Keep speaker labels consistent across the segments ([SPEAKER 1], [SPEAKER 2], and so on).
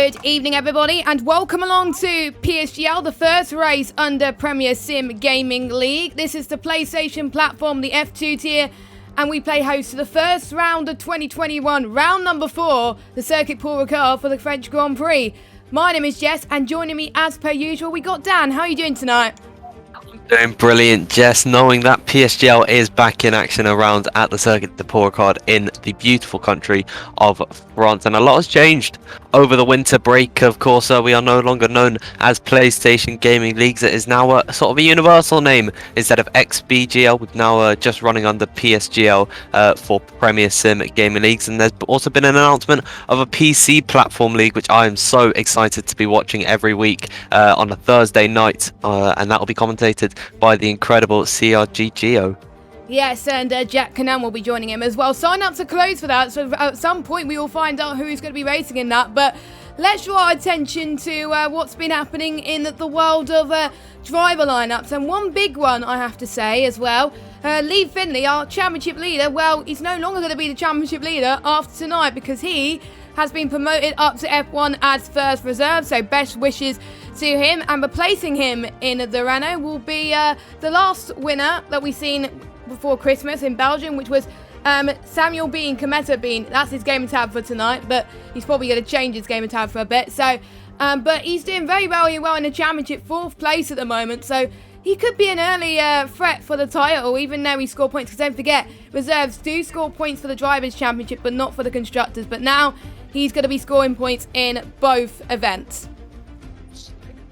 [SPEAKER 1] Good evening, everybody, and welcome along to PSGL, the first race under Premier Sim Gaming League. This is the PlayStation platform, the F2 tier, and we play host to the first round of 2021, round number 4, the Circuit Paul Ricard for the French Grand Prix. My name is Jess, and joining me as per usual, we got Dan. How are you doing tonight?
[SPEAKER 2] Doing brilliant, Jess, knowing that PSGL is back in action around at the Circuit de Paul Ricard in the beautiful country of France, and a lot has changed over the winter break. Of course, we are no longer known as PlayStation Gaming Leagues. It is now a sort of a universal name instead of XBGL. We're now just running under PSGL for Premier Sim Gaming Leagues, and there's also been an announcement of a PC platform league, which I am so excited to be watching every week on a Thursday night, and that will be commentated by the incredible CRG Geo.
[SPEAKER 1] Yes, and Jack Canan will be joining him as well. Sign-ups are closed for that, so at some point we will find out who's going to be racing in that. But let's draw our attention to what's been happening in the world of driver lineups. And one big one, I have to say, as well. Lee Finley, our championship leader, well, he's no longer going to be the championship leader after tonight because he has been promoted up to F1 as first reserve, so best wishes to him. And replacing him in the Renault will be the last winner that we've seen before Christmas in Belgium, which was Samuel Bean, Cometa Bean. That's his game tab for tonight, but he's probably going to change his game tab for a bit. So, but he's doing very well in the championship, 4th place at the moment. So he could be an early threat for the title, even though he scored points. Because don't forget, reserves do score points for the Drivers' Championship, but not for the Constructors. But now he's going to be scoring points in both events.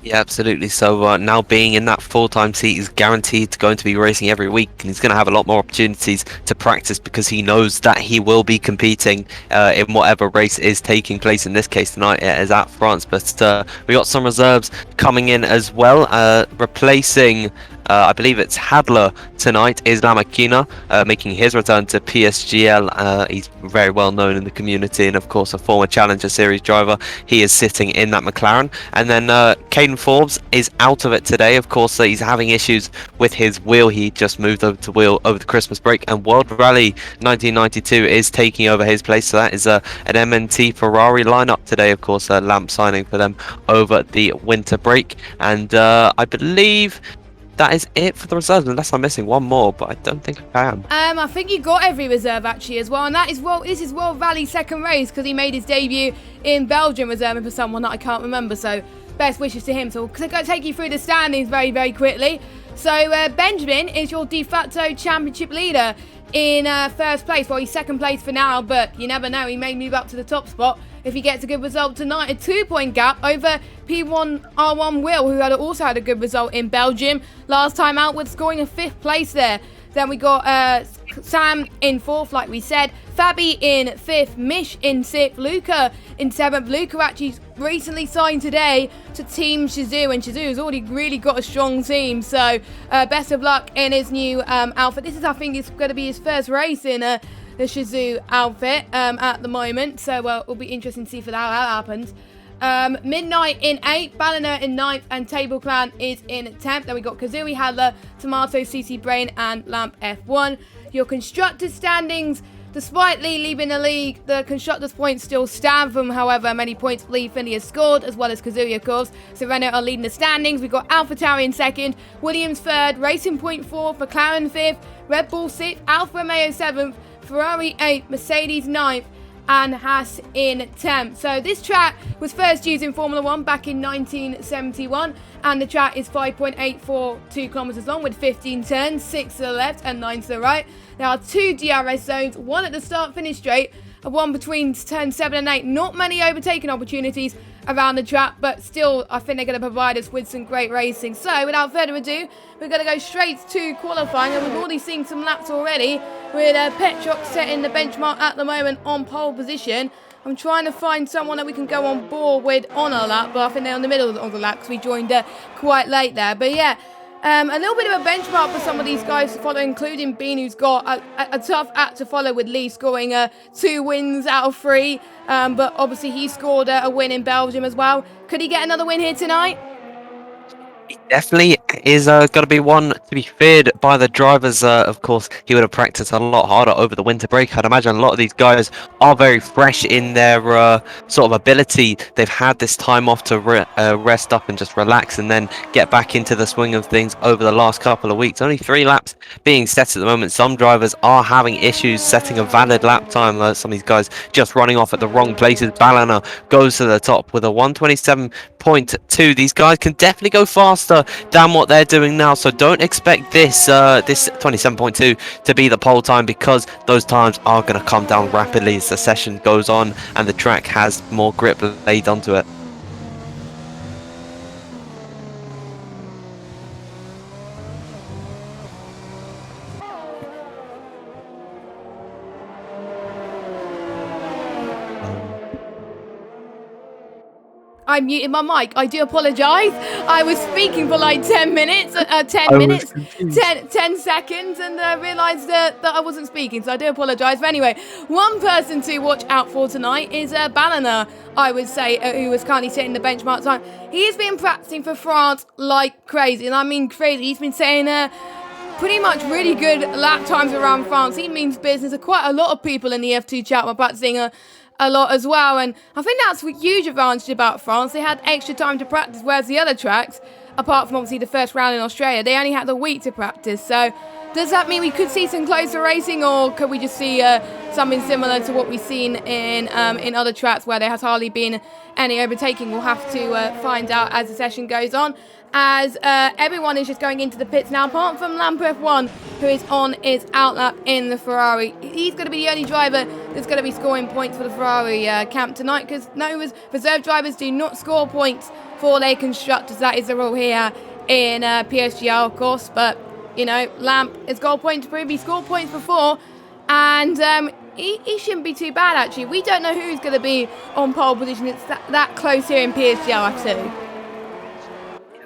[SPEAKER 2] Yeah, absolutely. So now being in that full-time seat, he's guaranteed going to be racing every week, and he's going to have a lot more opportunities to practice because he knows that he will be competing in whatever race is taking place. In this case tonight, it is at France, but we got some reserves coming in as well, replacing I believe it's Hadler tonight, is Lamakina, making his return to PSGL. He's very well known in the community and of course a former Challenger Series driver. He is sitting in that McLaren. And then Caden Forbes is out of it today. Of course he's having issues with his wheel. He just moved over to wheel over the Christmas break, and World Rally 1992 is taking over his place. So that is an MNT Ferrari lineup today. Of course Lamp signing for them over the winter break. And I believe that is it for the reserves, unless I'm missing one more, but I don't think I am.
[SPEAKER 1] I think you got every reserve actually as well, and that is this is World Rally's second race because he made his debut in Belgium reserving for someone that I can't remember. So best wishes to him. So I'm going to take you through the standings very, very quickly. So Benjamin is your de facto championship leader in first place. Well, he's second place for now, but you never know. He may move up to the top spot if he gets a good result tonight. A 2-point gap over P1R1 Will, who also had a good result in Belgium last time out, with scoring a 5th place there. Then we got Sam in 4th, like we said. Fabi in 5th, Mish in 6th, Luca in 7th. Luca actually recently signed today to Team Shizou, and Shizou has already really got a strong team. So best of luck in his new outfit. This is, I think, it's going to be his first race in the Shizou outfit at the moment. So it'll be interesting to see how that happens. Midnight in 8th, Balliner in 9th, and Table Clan is in 10th. Then we got Kazooie, Hadler, Tomato, CC Brain, and Lamp F1. Your Constructors standings, despite Lee leaving the league, the Constructors points still stand from however many points Lee Finley has scored, as well as Kazooie, of course. So Renault are leading the standings. We've got AlphaTauri in 2nd, Williams 3rd, Racing Point 4th, McLaren 5th, Red Bull 6th, Alfa Romeo 7th, Ferrari 8th, Mercedes 9th, and Haas in 10th. So this track was first used in Formula 1 back in 1971, and the track is 5.842 kilometers long with 15 turns, 6 to the left and 9 to the right. There are 2 DRS zones, one at the start-finish straight, and one between turns 7 and 8. Not many overtaking opportunities around the track, but still I think they're going to provide us with some great racing. So without further ado, we're going to go straight to qualifying, and we've already seen some laps already with Petrock setting the benchmark at the moment on pole position. I'm trying to find someone that we can go on board with on our lap, but I think they're in the middle of the lap because we joined quite late there. But yeah, a little bit of a benchmark for some of these guys to follow, including Bean, who's got a tough act to follow with Lee scoring 2 wins out of 3. But obviously he scored a win in Belgium as well. Could he get another win here tonight?
[SPEAKER 2] Definitely is going to be one to be feared by the drivers. Of course, he would have practiced a lot harder over the winter break. I'd imagine a lot of these guys are very fresh in their sort of ability. They've had this time off to rest up and just relax and then get back into the swing of things over the last couple of weeks. Only 3 laps being set at the moment. Some drivers are having issues setting a valid lap time. Some of these guys just running off at the wrong places. Ballina goes to the top with a 127.2. These guys can definitely go faster than what they're doing now, so don't expect this 27.2 to be the pole time, because those times are going to come down rapidly as the session goes on and the track has more grip laid onto it.
[SPEAKER 1] I muted my mic. I do apologise. I was speaking for like 10 minutes, 10
[SPEAKER 2] I
[SPEAKER 1] minutes,
[SPEAKER 2] was
[SPEAKER 1] 10 seconds, and realised that I wasn't speaking, so I do apologise. But anyway, one person to watch out for tonight is Ballina, I would say, who was currently setting the benchmark time. He has been practicing for France like crazy, and I mean crazy. He's been saying pretty much really good lap times around France. He means business to quite a lot of people in the F2 chat were practicing a lot as well, and I think that's a huge advantage about France. They had extra time to practice, whereas the other tracks, apart from obviously the first round in Australia, they only had the week to practice. So does that mean we could see some closer racing, or could we just see something similar to what we've seen in other tracks where there has hardly been any overtaking? We'll have to find out as the session goes on, as everyone is just going into the pits now, apart from Lamper F1, who is on his outlap in the Ferrari. He's going to be the only driver that's going to be scoring points for the Ferrari camp tonight, because reserve drivers do not score points for their constructors. That is the rule here in PSGL, of course, but you know, Lamp has got a point to prove. He scored points before, and he shouldn't be too bad, actually. We don't know who's going to be on pole position. It's that close here in PSGL, F2.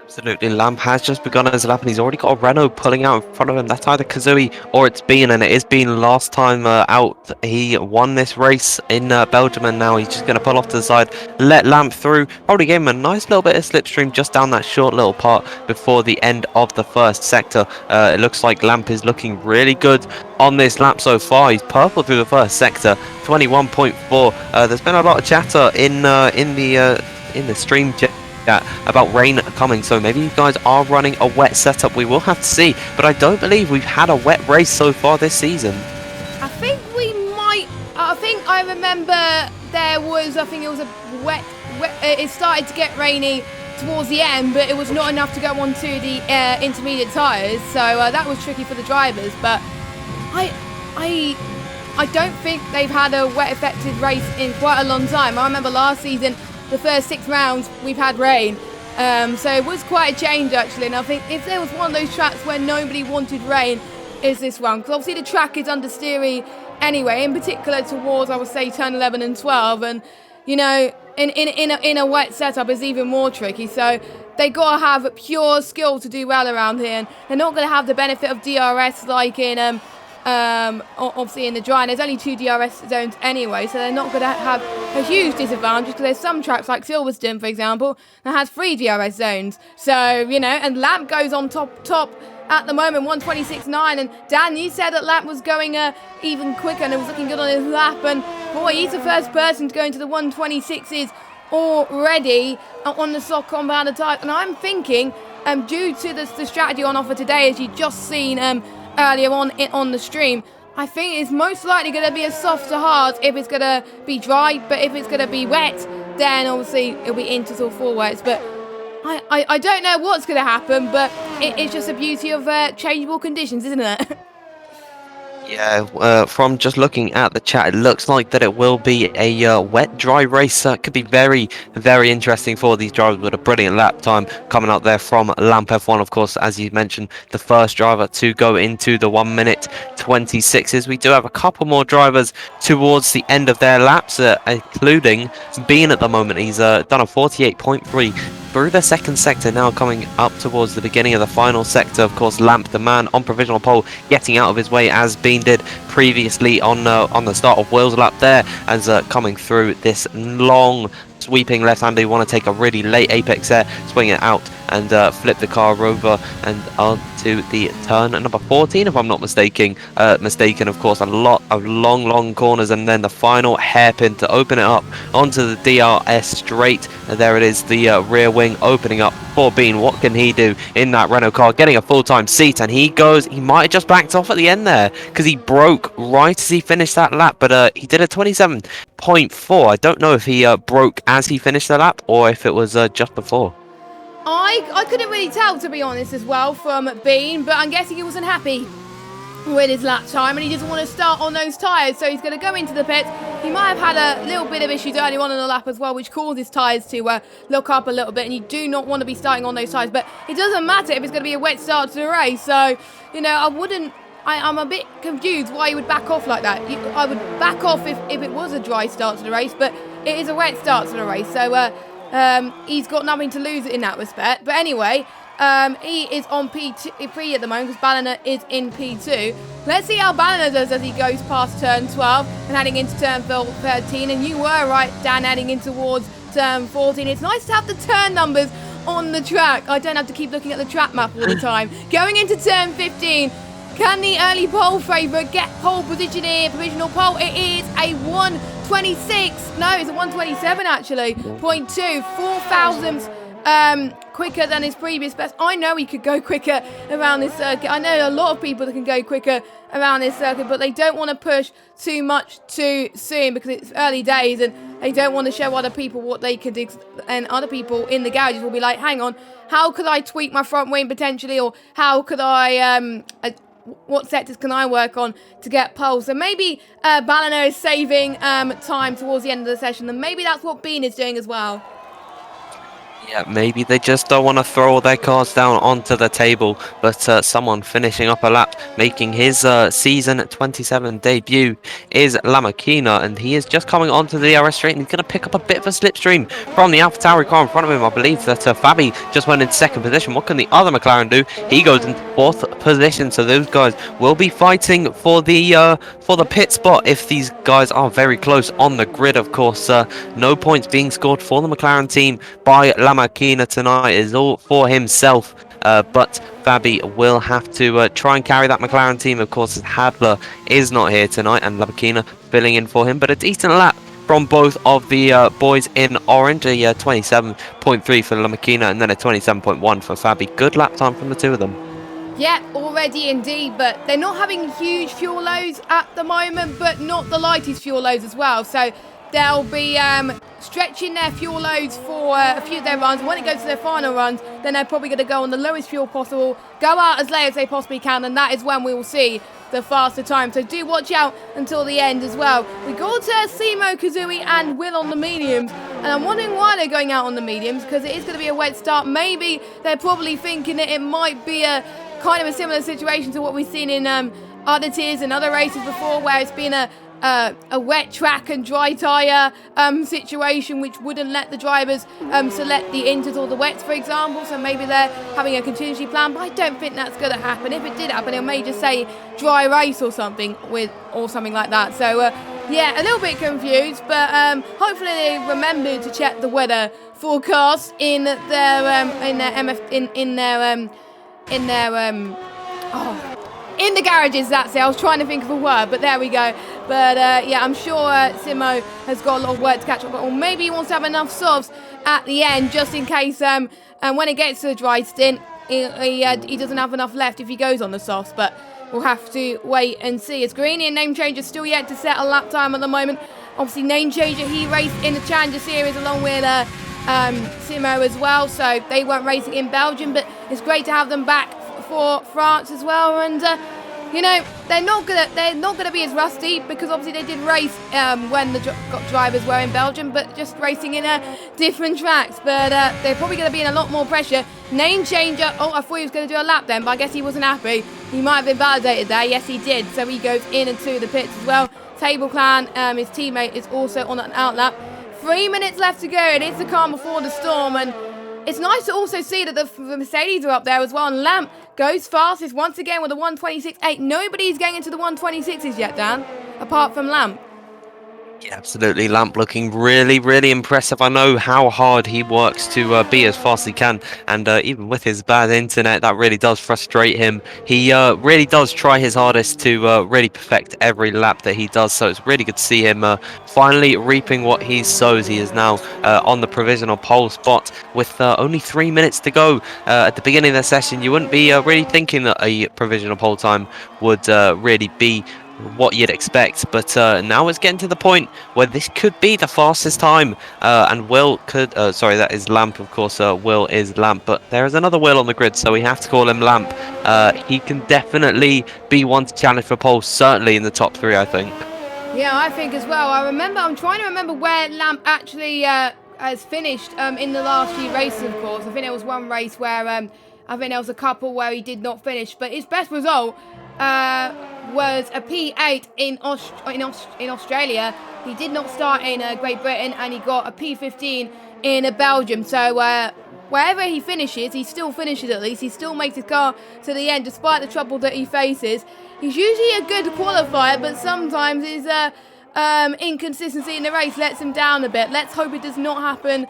[SPEAKER 2] Absolutely, Lamp has just begun his lap and he's already got a Renault pulling out in front of him. That's either Kazooie or it's Bean, and it is Bean last time out. He won this race in Belgium, and now he's just going to pull off to the side, let Lamp through. Probably gave him a nice little bit of slipstream just down that short little part before the end of the first sector. It looks like Lamp is looking really good on this lap so far. He's purple through the first sector, 21.4. There's been a lot of chatter in the stream about rain coming, so maybe you guys are running a wet setup. We will have to see, but I don't believe we've had a wet race so far this season.
[SPEAKER 1] I think we might. I think I remember there was. I think it was a wet. It started to get rainy towards the end, but it was not enough to go onto the intermediate tyres, so that was tricky for the drivers. But I don't think they've had a wet affected race in quite a long time. I remember last season, the first 6 rounds, we've had rain. So it was quite a change, actually. And I think if there was one of those tracks where nobody wanted rain, is this one. Because obviously the track is understeery anyway, in particular towards, I would say, turn 11 and 12. And, you know, in a wet setup is even more tricky. So they got to have pure skill to do well around here. And they're not going to have the benefit of DRS like in obviously in the dry, and there's only 2 DRS zones anyway, so they're not going to have a huge disadvantage, because there's some tracks like Silverstone, for example, that has 3 DRS zones. So, you know, and Lamp goes on top at the moment, 126.9, and Dan, you said that Lamp was going even quicker and it was looking good on his lap, and boy, he's the first person to go into the 126s already on the soft compound type. And I'm thinking, due to the strategy on offer today, as you just seen earlier on the stream, I think it's most likely going to be a soft to hard if it's going to be dry, but if it's going to be wet, then obviously it'll be inters or full wets. But I don't know what's going to happen, but it's just the beauty of changeable conditions, isn't it?
[SPEAKER 2] Yeah, from just looking at the chat, it looks like that it will be a wet-dry race. Could be very, very interesting for these drivers, with a brilliant lap time coming out there from Lamp F1. Of course, as you mentioned, the first driver to go into the 1 minute 26s. We do have a couple more drivers towards the end of their laps, including Bean at the moment. He's done a 48.3 through the second sector, now coming up towards the beginning of the final sector. Of course, Lamp, the man on provisional pole, getting out of his way as Bean did previously on the start of Will's lap there, as coming through this long sweeping left hander. You want to take a really late apex there, swing it out and flip the car over and onto the turn number 14, if I'm not mistaken. Of course, a lot of long corners, and then the final hairpin to open it up onto the DRS straight. And there it is, the rear wing opening up for Bean. What can he do in that Renault car? Getting a full-time seat, and he might have just backed off at the end there because he broke right as he finished that lap, but he did a 27.4. I don't know if he broke as he finished the lap or if it was just before.
[SPEAKER 1] I couldn't really tell, to be honest, as well, from Bean, but I'm guessing he wasn't happy with his lap time and he doesn't want to start on those tyres, so he's going to go into the pits. He might have had a little bit of issues early on in the lap as well, which caused his tyres to look up a little bit, and you do not want to be starting on those tyres, but it doesn't matter if it's going to be a wet start to the race. So, you know, I'm a bit confused why you would back off like that. I would back off if it was a dry start to the race, but it is a wet start to the race, so he's got nothing to lose in that respect. But anyway, he is on P3 at the moment because Ballina is in P2. Let's see how Ballina does as he goes past turn 12 and heading into turn 13. And you were right, Dan, heading in towards turn 14. It's nice to have the turn numbers on the track. I don't have to keep looking at the track map all the time. Going into turn 15. Can the early pole favourite get pole position here? Provisional pole. It is a 1:26. No, it's a 1:27 actually. 0.2. 4 thousandths quicker than his previous best. I know he could go quicker around this circuit. I know a lot of people that can go quicker around this circuit, but they don't want to push too much too soon because it's early days and they don't want to show other people what they can do. And other people in the garages will be like, hang on, how could I tweak my front wing potentially? Or how could I... what sectors can I work on to get pole? So maybe Ballina is saving time towards the end of the session, and maybe that's what Bean is doing as well.
[SPEAKER 2] Yeah, maybe they just don't want to throw all their cards down onto the table, but someone finishing up a lap, making his season 27 debut is Lamakina, and he is just coming onto the DRS straight, and he's going to pick up a bit of a slipstream from the AlphaTauri car in front of him. I believe that Fabi just went in second position. What can the other McLaren do? He goes in fourth position, so those guys will be fighting for the pit spot if these guys are very close on the grid. Of course, no points being scored for the McLaren team by Lamakina tonight, is all for himself, but Fabi will have to try and carry that McLaren team. Of course, Hadler is not here tonight and Lamakina filling in for him, but a decent lap from both of the boys in orange. A 27.3 for Lamakina and then a 27.1 for Fabi. Good lap time from the two of them.
[SPEAKER 1] Yeah, already indeed, but they're not having huge fuel loads at the moment, but not the lightest fuel loads as well, so they'll be stretching their fuel loads for a few of their runs. When it goes to their final runs, then they're probably going to go on the lowest fuel possible, go out as late as they possibly can, and that is when we will see the faster time. So do watch out until the end as well. We got Simo, Kazui and Will on the mediums, and I'm wondering why they're going out on the mediums, because it is going to be a wet start. Maybe they're probably thinking that it might be a kind of a similar situation to what we've seen in other tiers and other races before, where it's been a wet track and dry tyre situation, which wouldn't let the drivers select the inters or the wets, for example. So maybe they're having a contingency plan, but I don't think that's going to happen. If it did happen, it may just say dry race or something like that. So yeah, a little bit confused, but hopefully they remember to check the weather forecast in the garages. That's it. I was trying to think of a word, but there we go. But yeah, I'm sure Simo has got a lot of work to catch up on, or maybe he wants to have enough softs at the end just in case and when it gets to the dry stint he doesn't have enough left if he goes on the softs. But we'll have to wait and see. As Greeny and Name Changer still yet to set a lap time at the moment. Obviously Name Changer, he raced in the Challenger Series along with Simo as well, so they weren't racing in Belgium, but it's great to have them back for France as well. And you know, they're not gonna be as rusty, because obviously they did race when the drivers were in Belgium, but just racing in different tracks. But they're probably gonna be in a lot more pressure. Name Changer, oh, I thought he was gonna do a lap then, but I guess he wasn't happy. He might have been validated there. Yes, he did. So he goes in and to the pits as well. Table Clan, his teammate, is also on an outlap. 3 minutes left to go. It is the calm before the storm, and it's nice to also see that the Mercedes are up there as well. And Lamp goes fastest once again with a 1:26.8. Nobody's getting into the 1:26s yet, Dan, apart from Lamp.
[SPEAKER 2] Yeah, absolutely. Lamp looking really, really impressive. I know how hard he works to be as fast as he can, and even with his bad internet, that really does frustrate him. He really does try his hardest to really perfect every lap that he does, so it's really good to see him finally reaping what he sows. He is now on the provisional pole spot with only 3 minutes to go. At the beginning of the session, you wouldn't be really thinking that a provisional pole time would really be what you'd expect, but now it's getting to the point where this could be the fastest time, and Will could sorry, that is Lamp, of course. Will is Lamp, but there is another Will on the grid, so we have to call him Lamp. He can definitely be one to challenge for pole, certainly in the top three, I think.
[SPEAKER 1] Yeah, I think as well. I'm trying to remember where Lamp actually has finished in the last few races, of course. I think there was one race where I think there was a couple where he did not finish, but his best result was a P8 in Australia. He did not start in Great Britain, and he got a P15 in Belgium. So wherever he finishes, he still finishes at least. He still makes his car to the end, despite the trouble that he faces. He's usually a good qualifier, but sometimes his inconsistency in the race lets him down a bit. Let's hope it does not happen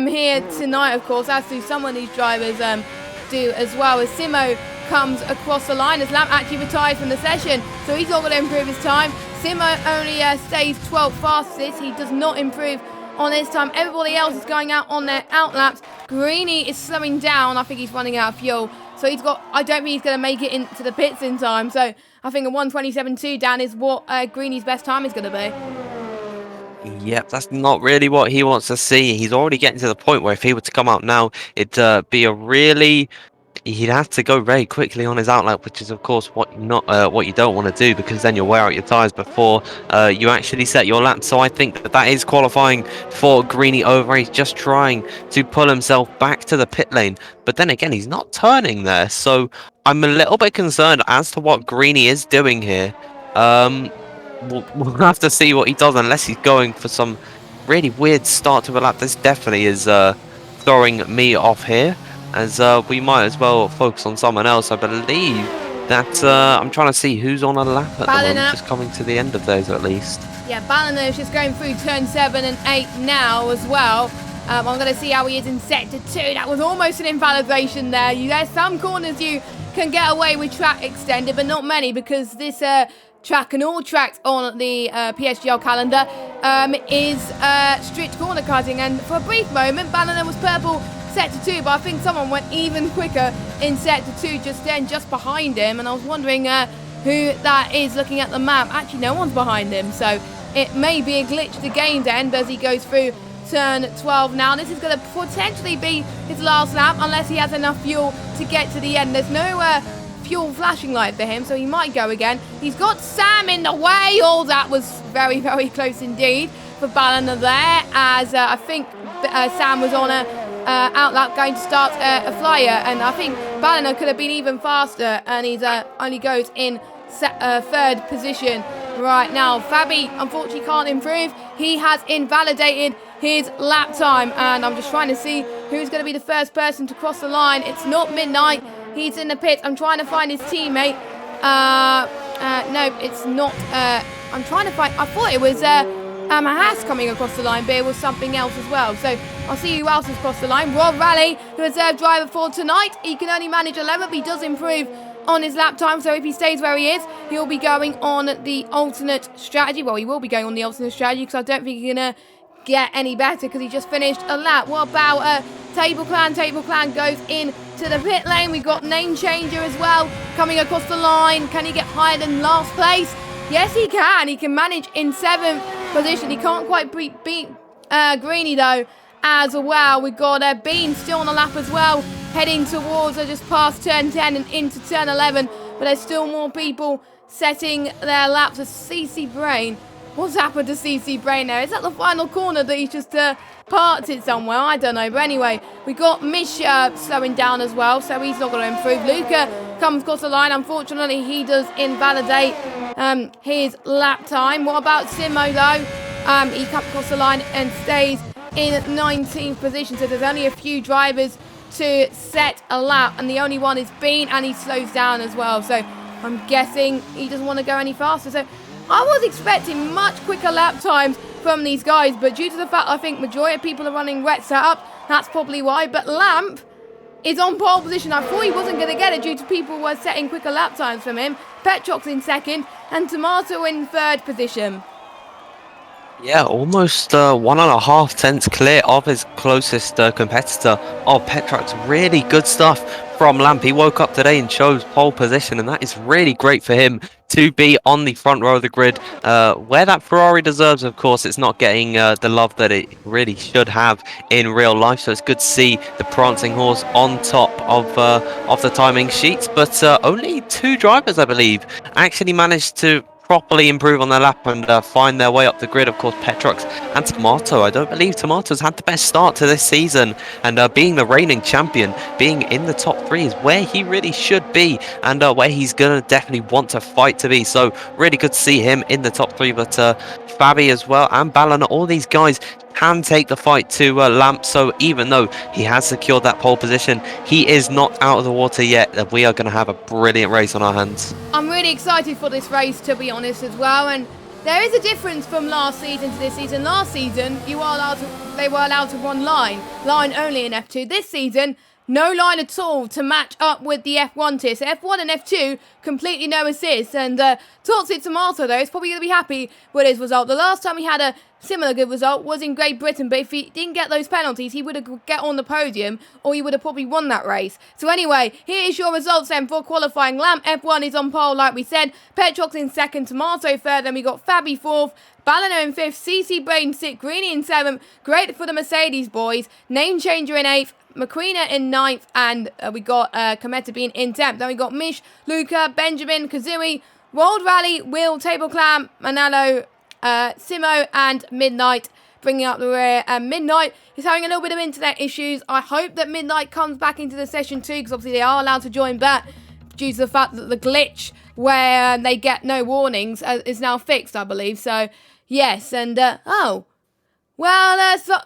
[SPEAKER 1] here tonight, of course, as do some of these drivers do as well. As Simo comes across the line, as Lamp actually retired from the session, so he's not going to improve his time. Simo only stays 12th fastest. He does not improve on his time. Everybody else is going out on their outlaps. Greeny is slowing down. I think he's running out of fuel. So I don't think he's going to make it into the pits in time. So I think a 1:27.2 down is what Greeny's best time is going to be.
[SPEAKER 2] Yep, that's not really what he wants to see. He's already getting to the point where if he were to come out now, it'd be a really... He'd have to go very quickly on his outlap, which is of course what you don't want to do, because then you'll wear out your tyres before you actually set your lap. So I think that is qualifying for Greeny over. He's just trying to pull himself back to the pit lane, but then again, he's not turning there. So I'm a little bit concerned as to what Greeny is doing here. We'll have to see what he does, unless he's going for some really weird start to a lap. This definitely is throwing me off here, as we might as well focus on someone else. I believe that I'm trying to see who's on a lap at the moment, just coming to the end of those at least.
[SPEAKER 1] Yeah, Ballina is just going through turn 7 and 8 now as well. I'm going to see how he is in sector 2. That was almost an invalidation there. There's some corners you can get away with track extended, but not many, because this track and all tracks on the PSGL calendar is strict corner cutting. And for a brief moment, Ballina was purple sector 2, but I think someone went even quicker in sector 2 just then, just behind him, and I was wondering who that is looking at the map. Actually, no one's behind him, so it may be a glitch to games end as he goes through turn 12 now. This is going to potentially be his last lap, unless he has enough fuel to get to the end. There's no fuel flashing light for him, so he might go again. He's got Sam in the way. Oh, that was very, very close indeed for Ballina there, as I think Sam was on a outlap going to start a flyer, and I think Ballina could have been even faster, and he's only goes in third position right now. Fabi unfortunately can't improve. He has invalidated his lap time, and I'm just trying to see who's going to be the first person to cross the line. It's not Midnight. He's in the pits. I'm trying to find his teammate. No, it's not. I'm trying to find... I thought it was Haas coming across the line, but it was something else as well. So I'll see who else has crossed the line. Rob Raleigh, the reserve driver for tonight. He can only manage 11, but he does improve on his lap time. So if he stays where he is, he'll be going on the alternate strategy. Well, he will be going on the alternate strategy, because I don't think he's going to get any better, because he just finished a lap. What about Table Clan? Table Clan goes in to the pit lane. We've got Name Changer as well coming across the line. Can he get higher than last place? Yes, he can. He can manage in 7th position. He can't quite beat Greeny, though, as well. We've got Bean still on the lap as well, heading towards just past turn 10 and into turn 11. But there's still more people setting their laps. As CC Brain. What's happened to CC Brain there? Is that the final corner that he just parked it somewhere? I don't know. But anyway, we got Mish slowing down as well, so he's not going to improve. Luca comes across the line. Unfortunately, he does invalidate his lap time. What about Simo, though? He comes across the line and stays in 19th position. So there's only a few drivers to set a lap, and the only one is Bean, and he slows down as well. So I'm guessing he doesn't want to go any faster. So I was expecting much quicker lap times from these guys, but due to the fact I think majority of people are running wet setup, that's probably why. But Lamp is on pole position. I thought he wasn't going to get it due to people were setting quicker lap times from him. Petrox in second and Tomato in third position.
[SPEAKER 2] Yeah, almost 1.5 tenths clear of his closest competitor. Oh, Petrox, really good stuff from Lamp. He woke up today and chose pole position, and that is really great for him to be on the front row of the grid, where that Ferrari deserves. Of course, it's not getting the love that it really should have in real life, so it's good to see the prancing horse on top of the timing sheets. But only 2 drivers, I believe, actually managed to properly improve on their lap and find their way up the grid. Of course, Petrox and Tomato. I don't believe Tomato's had the best start to this season, and being the reigning champion, being in the top 3 is where he really should be, and where he's gonna definitely want to fight to be. So really good to see him in the top 3. But Fabi as well and Ballon, all these guys can take the fight to Lamp. So even though he has secured that pole position, he is not out of the water yet. We are going to have a brilliant race on our hands.
[SPEAKER 1] I'm really excited for this race, to be honest, as well. And there is a difference from last season to this season. Last season, they were allowed to run line only in F2. This season, no line at all to match up with the F1 tier. So F1 and F2, completely no assists. And Toxic Tomato, though, is probably going to be happy with his result. The last time he had a similar good result was in Great Britain, but if he didn't get those penalties, he would have get on the podium, or he would have probably won that race. So anyway, here is your results then for qualifying. Lamp F1 is on pole, like we said. Petrox in second, Tomato third, then we got Fabi fourth, Ballino in fifth, CC Brain sixth, Greeny in seventh. Great for the Mercedes boys. Name Changer in eighth, McQueen in ninth, and we got Kometa being in 10th. Then we got Mish, Luca, Benjamin, Kazui, World Rally, Will, Table Clam, Manalo, Simo, and Midnight bringing up the rear. And Midnight is having a little bit of internet issues. I hope that Midnight comes back into the session too, because obviously they are allowed to join back due to the fact that the glitch where they get no warnings is now fixed, I believe. So, yes, and, so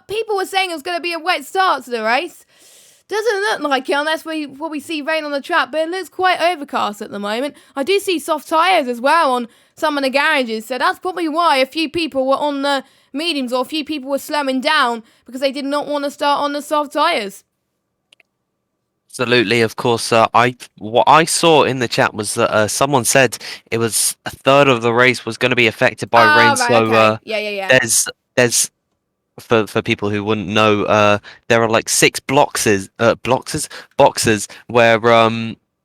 [SPEAKER 1] people were saying it was going to be a wet start to the race. Doesn't look like it unless we see rain on the track, but it looks quite overcast at the moment. I do see soft tyres as well on some of the garages, so that's probably why a few people were on the mediums, or a few people were slowing down because they did not want to start on the soft tyres.
[SPEAKER 2] Absolutely, of course. What I saw in the chat was that someone said it was a third of the race was going to be affected by rain.
[SPEAKER 1] Right,
[SPEAKER 2] So
[SPEAKER 1] okay. Yeah.
[SPEAKER 2] there's for people who wouldn't know, there are like 6 boxes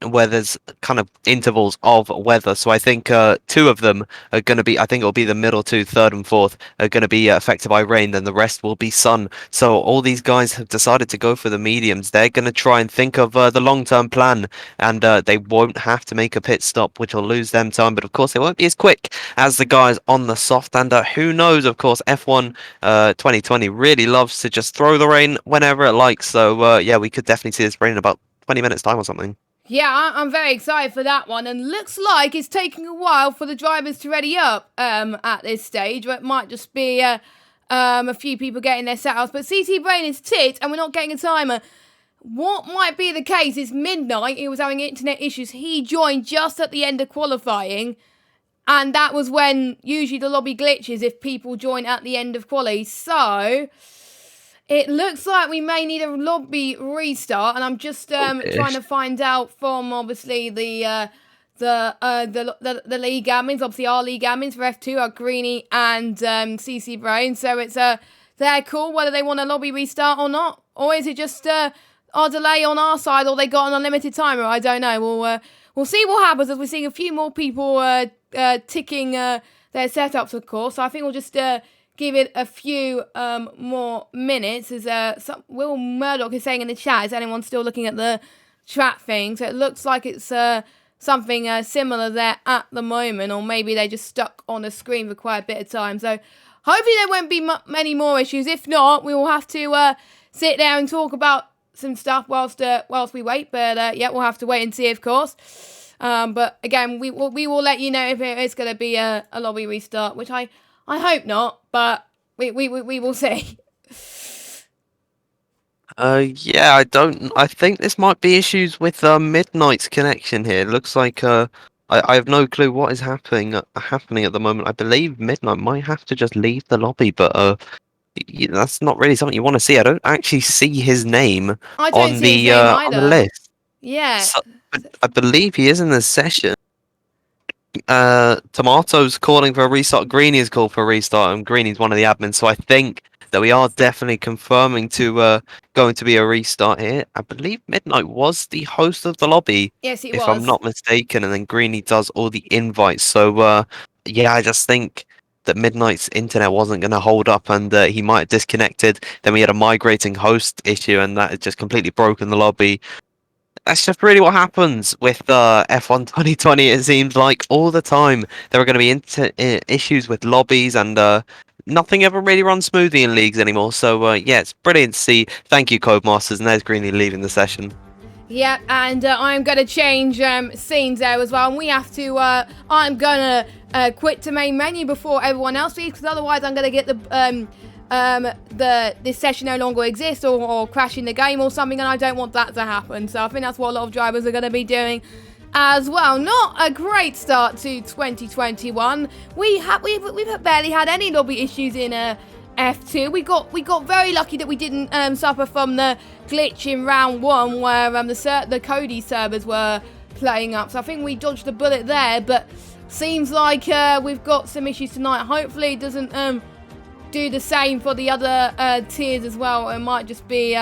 [SPEAKER 2] where there's kind of intervals of weather. So I think 2 of them are going to be, I think it'll be the middle 2, third and fourth, are going to be affected by rain. Then the rest will be sun. So all these guys have decided to go for the mediums. They're going to try and think of the long-term plan, and they won't have to make a pit stop, which will lose them time. But of course, they won't be as quick as the guys on the soft. And who knows? Of course, F1 2020 really loves to just throw the rain whenever it likes. So yeah, we could definitely see this rain in about 20 minutes time or something.
[SPEAKER 1] Yeah, I'm very excited for that one, and looks like it's taking a while for the drivers to ready up at this stage. But it might just be a few people getting their setups. But CT Brain is tit, and we're not getting a timer. What might be the case is Midnight, he was having internet issues. He joined just at the end of qualifying, and that was when usually the lobby glitches if people join at the end of quali. So it looks like we may need a lobby restart, and I'm just trying to find out from obviously the league admins. Obviously, our league admins for F2 are Greeny and CC Brain. So it's their call whether they want a lobby restart or not, or is it just our delay on our side, or they got an unlimited timer? I don't know. We'll see what happens as we're seeing a few more people ticking their setups, of course. So I think we'll just give it a few more minutes. As Will Murdoch is saying in the chat, is anyone still looking at the chat thing? So it looks like it's something similar there at the moment, or maybe they just stuck on a screen for quite a bit of time. So hopefully there won't be many more issues. If not, we will have to sit there and talk about some stuff whilst we wait. But yeah, we'll have to wait and see, of course. But again, we will let you know if it is going to be a lobby restart, which I hope not, but we will see.
[SPEAKER 2] Yeah, I think this might be issues with Midnight's connection here. It looks like I have no clue what is happening at the moment. I believe Midnight might have to just leave the lobby, but that's not really something you want to see. I don't actually see his name
[SPEAKER 1] I don't see his name
[SPEAKER 2] on the
[SPEAKER 1] either.
[SPEAKER 2] list.
[SPEAKER 1] Yeah.
[SPEAKER 2] So, but I believe he is in the session. Tomato's calling for a restart. Greeny is called for a restart, and Greeny's one of the admins. So I think that we are definitely confirming to going to be a restart here. I believe Midnight was the host of the lobby,
[SPEAKER 1] Yes, it
[SPEAKER 2] if I'm
[SPEAKER 1] was.
[SPEAKER 2] not mistaken, and then Greeny does all the invites. So yeah, I just think that Midnight's internet wasn't going to hold up, and he might have disconnected. Then we had a migrating host issue, and that had just completely broken the lobby. That's just really what happens with F1 2020. It seems like all the time there are going to be issues with lobbies, and nothing ever really runs smoothly in leagues anymore. So yeah, it's brilliant to see. Thank you, Codemasters, and there's Greeny leaving the session.
[SPEAKER 1] Yeah, and I'm going to change scenes there as well. And we have to, I'm going to quit to main menu before everyone else leaves, because otherwise I'm going to get this session no longer exists or crashing the game or something, and I don't want that to happen. So I think that's what a lot of drivers are going to be doing as well. Not a great start to 2021. We've barely had any lobby issues in F2. We got very lucky that we didn't suffer from the glitch in round 1 where the Cody servers were playing up. So I think we dodged the bullet there, but seems like we've got some issues tonight. Hopefully it doesn't do the same for the other tiers as well. It might just be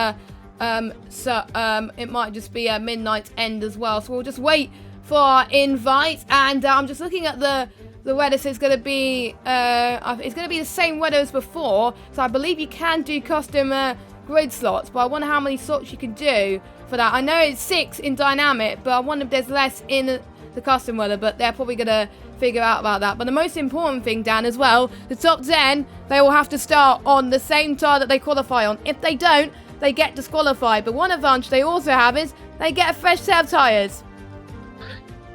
[SPEAKER 1] Midnight's end as well. So we'll just wait for our invite, and I'm just looking at the weather. So it's going to be the same weather as before. So I believe you can do custom grid slots, but I wonder how many slots you can do for that. I know it's 6 in dynamic, but I wonder if there's less in the custom weather, but they're probably going to figure out about that. But the most important thing, Dan, as well, the top 10, they will have to start on the same tire that they qualify on. If they don't, they get disqualified. But one advantage they also have is they get a fresh set of tyres.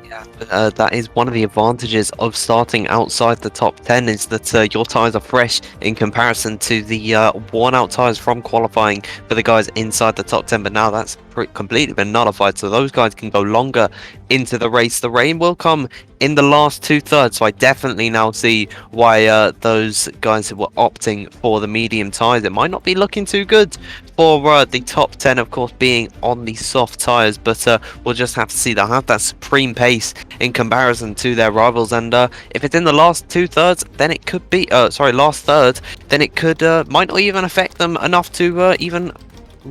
[SPEAKER 2] Yeah, that is one of the advantages of starting outside the top 10, is that your tyres are fresh in comparison to the worn-out tyres from qualifying for the guys inside the top 10. But now that's completely been nullified, so those guys can go longer into the race. The rain will come in the last 2/3, so I definitely now see why those guys were opting for the medium tyres. It might not be looking too good for the top 10, of course, being on the soft tyres, but we'll just have to see. They'll have that supreme pace in comparison to their rivals, and if it's in the last 2/3, then it could be last third, then it could might not even affect them enough to even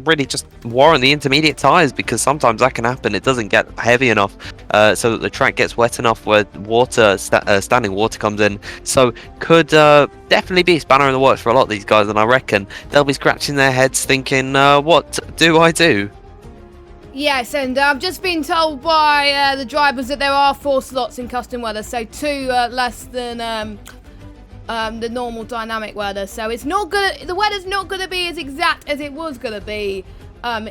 [SPEAKER 2] really just warrant the intermediate tyres, because sometimes that can happen. It doesn't get heavy enough so that the track gets wet enough where standing water comes in. So could definitely be a spanner in the works for a lot of these guys, and I reckon they'll be scratching their heads thinking, what do I do?
[SPEAKER 1] Yes, and I've just been told by the drivers that there are 4 slots in custom weather, so 2 less than the normal dynamic weather. So it's not gonna, the weather's not gonna be as exact as it was gonna be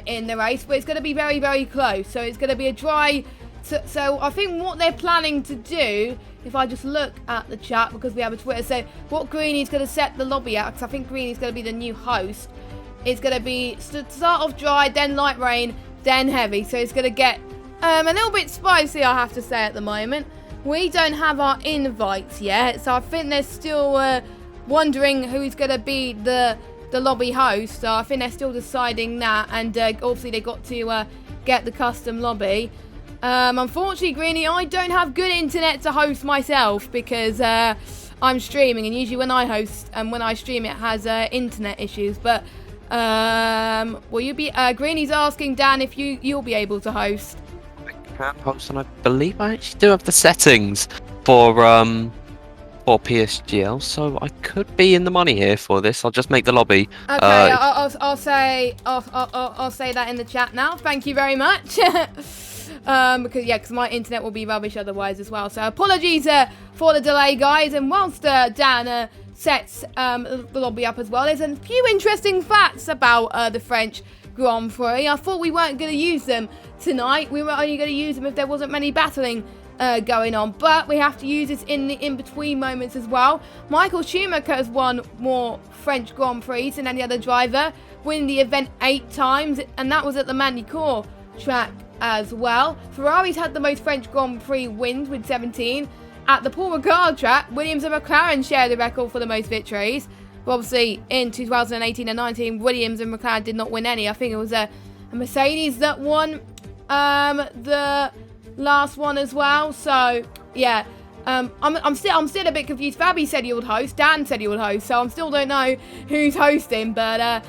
[SPEAKER 1] in the race, but it's gonna be very, very close. So it's gonna be a dry. So I think what they're planning to do, if I just look at the chat, because we have a Twitter, so what Greeny's gonna set the lobby at, because I think Greeny's gonna be the new host. It's gonna be start off dry, then light rain, then heavy. So it's gonna get a little bit spicy, I have to say, at the moment. We don't have our invites yet, so I think they're still wondering who's going to be the lobby host. So I think they're still deciding that, and obviously they got to get the custom lobby. Unfortunately, Greeny, I don't have good internet to host myself, because I'm streaming, and usually when I host and when I stream, it has internet issues. But will you be? Greeny's asking Dan if you'll be able to host.
[SPEAKER 2] Can host, and I believe I actually do have the settings for PSGL, so I could be in the money here for this. I'll just make the lobby.
[SPEAKER 1] Okay, I'll say that in the chat now. Thank you very much. Because my internet will be rubbish otherwise as well. So apologies for the delay, guys. And whilst Dan sets the lobby up as well, there's a few interesting facts about the French Grand Prix. I thought we weren't going to use them tonight. We were only going to use them if there wasn't many battling going on, but we have to use this in the in-between moments as well. Michael Schumacher has won more French Grand Prix than any other driver, winning the event 8 times, and that was at the Magny-Cours track as well. Ferrari's had the most French Grand Prix wins with 17. At the Paul Ricard track, Williams and McLaren share the record for the most victories. But obviously, in 2018 and 19, Williams and McLaren did not win any. I think it was a Mercedes that won the last one as well. So, yeah. I'm still a bit confused. Fabi said he would host. Dan said he would host. So I still don't know who's hosting. But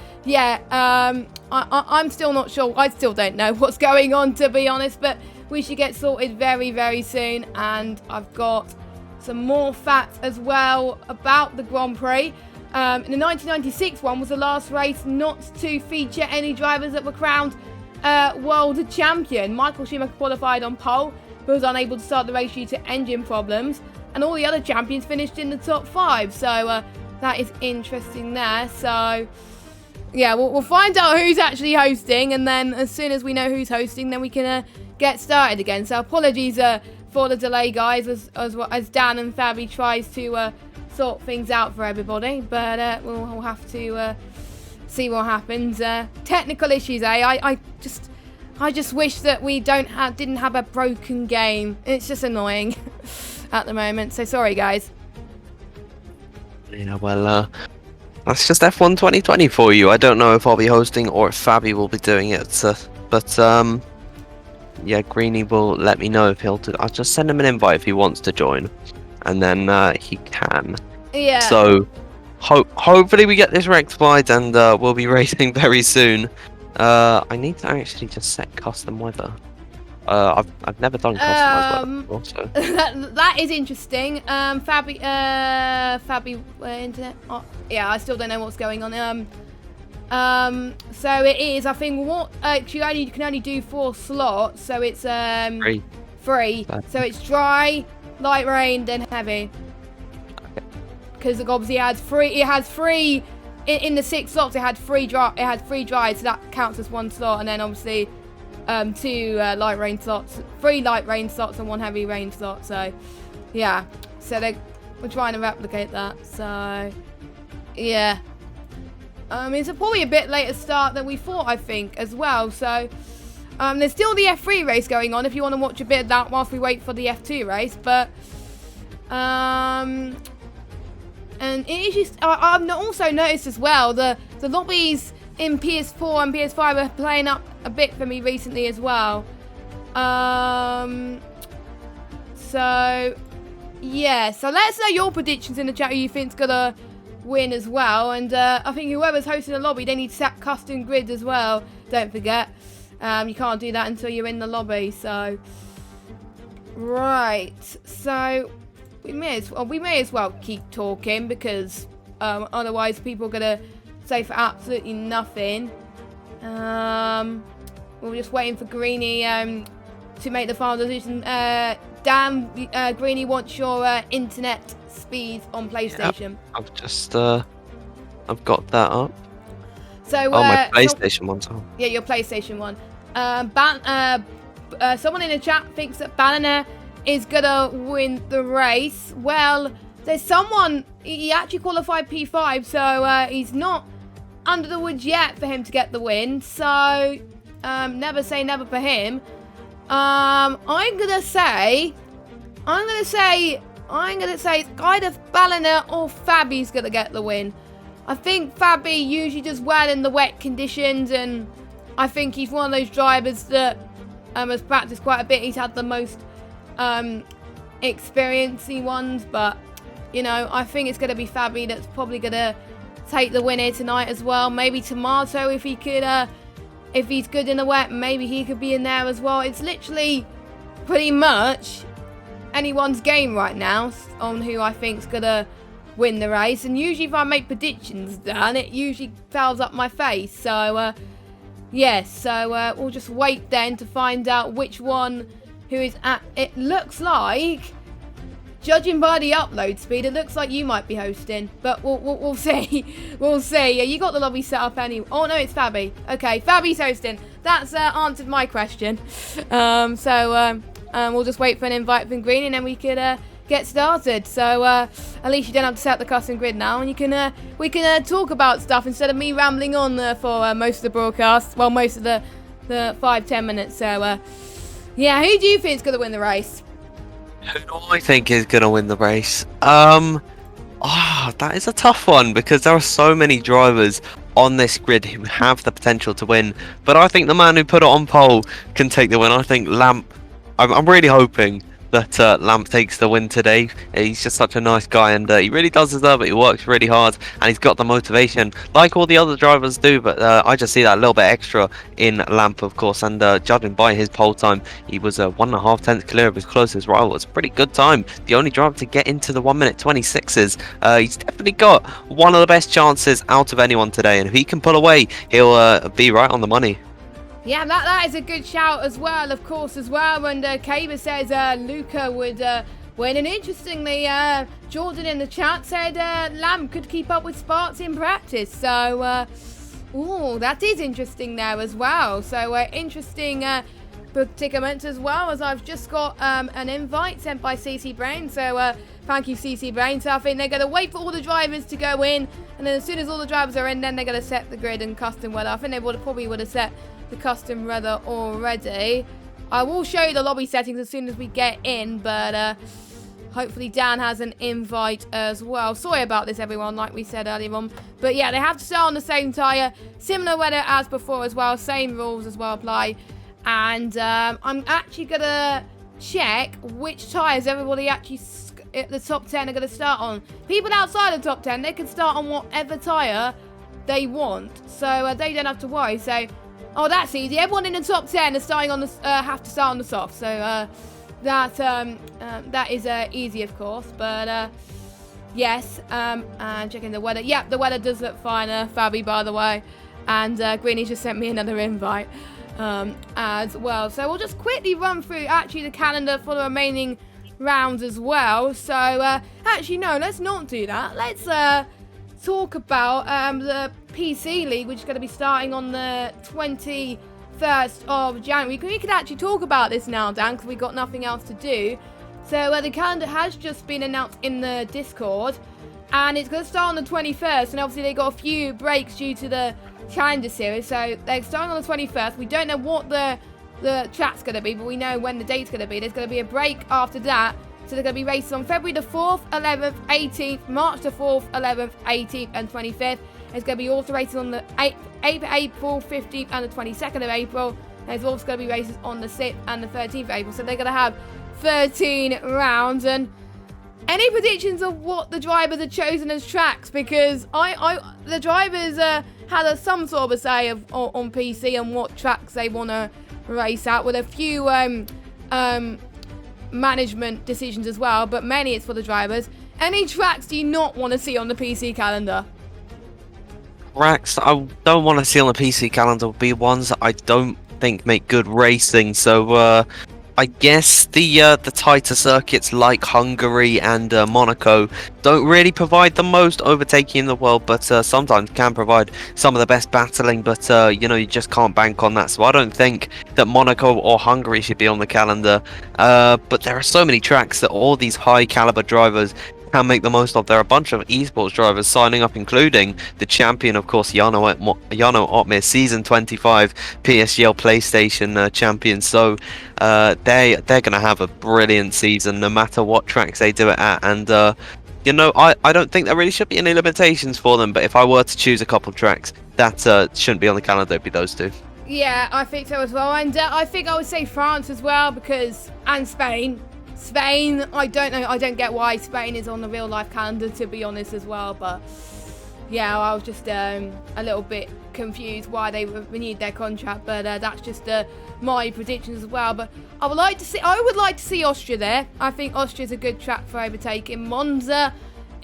[SPEAKER 1] I'm still not sure. I still don't know what's going on, to be honest. But we should get sorted very, very soon. And I've got some more facts as well about the Grand Prix. In the 1996 one was the last race not to feature any drivers that were crowned world champion. Michael Schumacher qualified on pole, but was unable to start the race due to engine problems, and all the other champions finished in the top 5. So that is interesting there. So yeah, we'll find out who's actually hosting, and then as soon as we know who's hosting, then we can get started again. So apologies for the delay, guys, as Dan and Fabi tries to sort things out for everybody, but we'll have to see what happens. Technical issues, I just wish that we didn't have a broken game. It's just annoying at the moment. So sorry, guys.
[SPEAKER 2] Yeah, well, that's just F1 2020 for you. I don't know if I'll be hosting or if Fabi will be doing it, but yeah, Greeny will let me know if he'll do. I'll just send him an invite if he wants to join, and then he can.
[SPEAKER 1] Yeah.
[SPEAKER 2] So hopefully we get this rectified, and we'll be racing very soon. I need to actually just set custom weather. I've never done customized weather before, so.
[SPEAKER 1] that is interesting. Fabi, internet. Oh, yeah, I still don't know what's going on. So it is. I think what you can only do 4 slots. So it's free. So it's dry, light rain, then heavy. Because obviously it has three in the 6 slots. It had 3 dry, so that counts as 1 slot, and then obviously 2 light rain slots, 3 light rain slots, and 1 heavy rain slot. So yeah, so we're trying to replicate that. So yeah, it's probably a bit later start than we thought, I think, as well. So there's still the F3 race going on if you want to watch a bit of that whilst we wait for the F2 race, but and it is just, I've also noticed as well the lobbies in PS4 and PS5 are playing up a bit for me recently as well. So yeah, so let us know your predictions in the chat who you think's gonna win as well. And I think whoever's hosting the lobby, they need to set custom grids as well. Don't forget, you can't do that until you're in the lobby. So right, so we may as well keep talking, because otherwise people are gonna say for absolutely nothing. We're just waiting for Greeny to make the final decision. Dan, Greeny wants your internet speed on PlayStation.
[SPEAKER 2] Yep, I've just I've got that up.
[SPEAKER 1] So
[SPEAKER 2] my PlayStation one's on.
[SPEAKER 1] Yeah, your PlayStation one. Someone in the chat thinks that Banner is gonna win the race. Well, there's someone, he actually qualified P5, so he's not under the woods yet for him to get the win. So never say never for him. I'm gonna say it's either Balliner or Fabi's gonna get the win. I think Fabi usually does well in the wet conditions, and I think he's one of those drivers that has practiced quite a bit. He's had the most experiencey ones, but you know, I think it's going to be Fabi that's probably going to take the win here tonight as well. Maybe Tomato, if he could, if he's good in the wet, maybe he could be in there as well. It's literally pretty much anyone's game right now on who I think's going to win the race. And usually if I make predictions, Dan, it usually fouls up my face. So yes, so we'll just wait then to find out which one who is at. It looks like, judging by the upload speed, it looks like you might be hosting, but we'll see. We'll see. Yeah, you got the lobby set up anyway. Oh no, it's Fabi. Okay, Fabi's hosting. That's answered my question. We'll just wait for an invite from Green, and then we could get started. So at least you don't have to set up the custom grid now, and you can we can talk about stuff instead of me rambling on for most of the broadcast. Well, most of the the 5-10 minutes. So, yeah, who do you think is going to win the race?
[SPEAKER 2] Who do I think is going to win the race? That is a tough one because there are so many drivers on this grid who have the potential to win. But I think the man who put it on pole can take the win. I think Lamp. I'm really hoping that Lamp takes the win today. He's just such a nice guy, and he really does deserve it. He works really hard, and he's got the motivation like all the other drivers do. But I just see that a little bit extra in Lamp, of course. And judging by his pole time, he was 1.5 tenths clear of his closest rival. It's a pretty good time. The only driver to get into the 1 minute 26s. He's definitely got one of the best chances out of anyone today, and if he can pull away, he'll be right on the money.
[SPEAKER 1] Yeah, that is a good shout as well, of course, as well. And Kaber says Luca would win. And interestingly, Jordan in the chat said Lamb could keep up with Sparks in practice. So, that is interesting there as well. So, interesting predicament as well, as I've just got an invite sent by CC Brain. So, thank you, CC Brain. So, I think they're going to wait for all the drivers to go in. And then as soon as all the drivers are in, then they're going to set the grid and custom weather. I think they probably would have set the custom weather already. I will show you the lobby settings as soon as we get in, but hopefully Dan has an invite as well. Sorry about this, everyone, like we said earlier on. But yeah, they have to start on the same tyre. Similar weather as before as well. Same rules as well apply. And I'm actually going to check which tyres everybody actually at the top 10 are going to start on. People outside the top 10, they can start on whatever tyre they want. So they don't have to worry. So, oh, that's easy. Everyone in the top 10 is starting on the have to start on the soft. So that is easy, of course. But yes, and checking the weather. Yep, the weather does look fine, Fabi, by the way. And Greeny just sent me another invite as well. So we'll just quickly run through actually the calendar for the remaining rounds as well. So actually, no, let's not do that. Let's talk about the PC League, which is going to be starting on the 21st of January. We could actually talk about this now, Dan, because we've got nothing else to do. So the calendar has just been announced in the Discord, and it's going to start on the 21st, and obviously they got a few breaks due to the Challenger Series, so they're starting on the 21st. We don't know what the track's going to be, but we know when the date's going to be. There's going to be a break after that. So they're going to be races on February the 4th, 11th, 18th, March the 4th, 11th, 18th, and 25th. There's going to be also races on the 8th of April, 15th, and the 22nd of April. There's also going to be races on the 6th and the 13th of April. So they're going to have 13 rounds. And any predictions of what the drivers are chosen as tracks? Because the drivers had some sort of a say on PC on what tracks they want to race at, with a few management decisions as well, but mainly it's for the drivers. Any tracks do you not want to see on the PC calendar?
[SPEAKER 2] Tracks I don't want to see on the PC calendar will be ones that I don't think make good racing. So I guess the tighter circuits like Hungary and Monaco don't really provide the most overtaking in the world, but sometimes can provide some of the best battling. But you just can't bank on that. So I don't think that Monaco or Hungary should be on the calendar. But there are so many tracks that all these high caliber drivers can make the most of. There are a bunch of esports drivers signing up, including the champion, of course, Jano Otmir, season 25 PSGL PlayStation champion. So they're going to have a brilliant season no matter what tracks they do it at. And I don't think there really should be any limitations for them, but if I were to choose a couple of tracks that shouldn't be on the calendar, it'd be those two.
[SPEAKER 1] Yeah, I think so as well. And I think I would say France as well, and Spain, I don't know. I don't get why Spain is on the real life calendar, to be honest, as well. But yeah, I was just a little bit confused why they renewed their contract. But that's just my predictions as well. But I would like to see Austria there. I think Austria's a good track for overtaking. Monza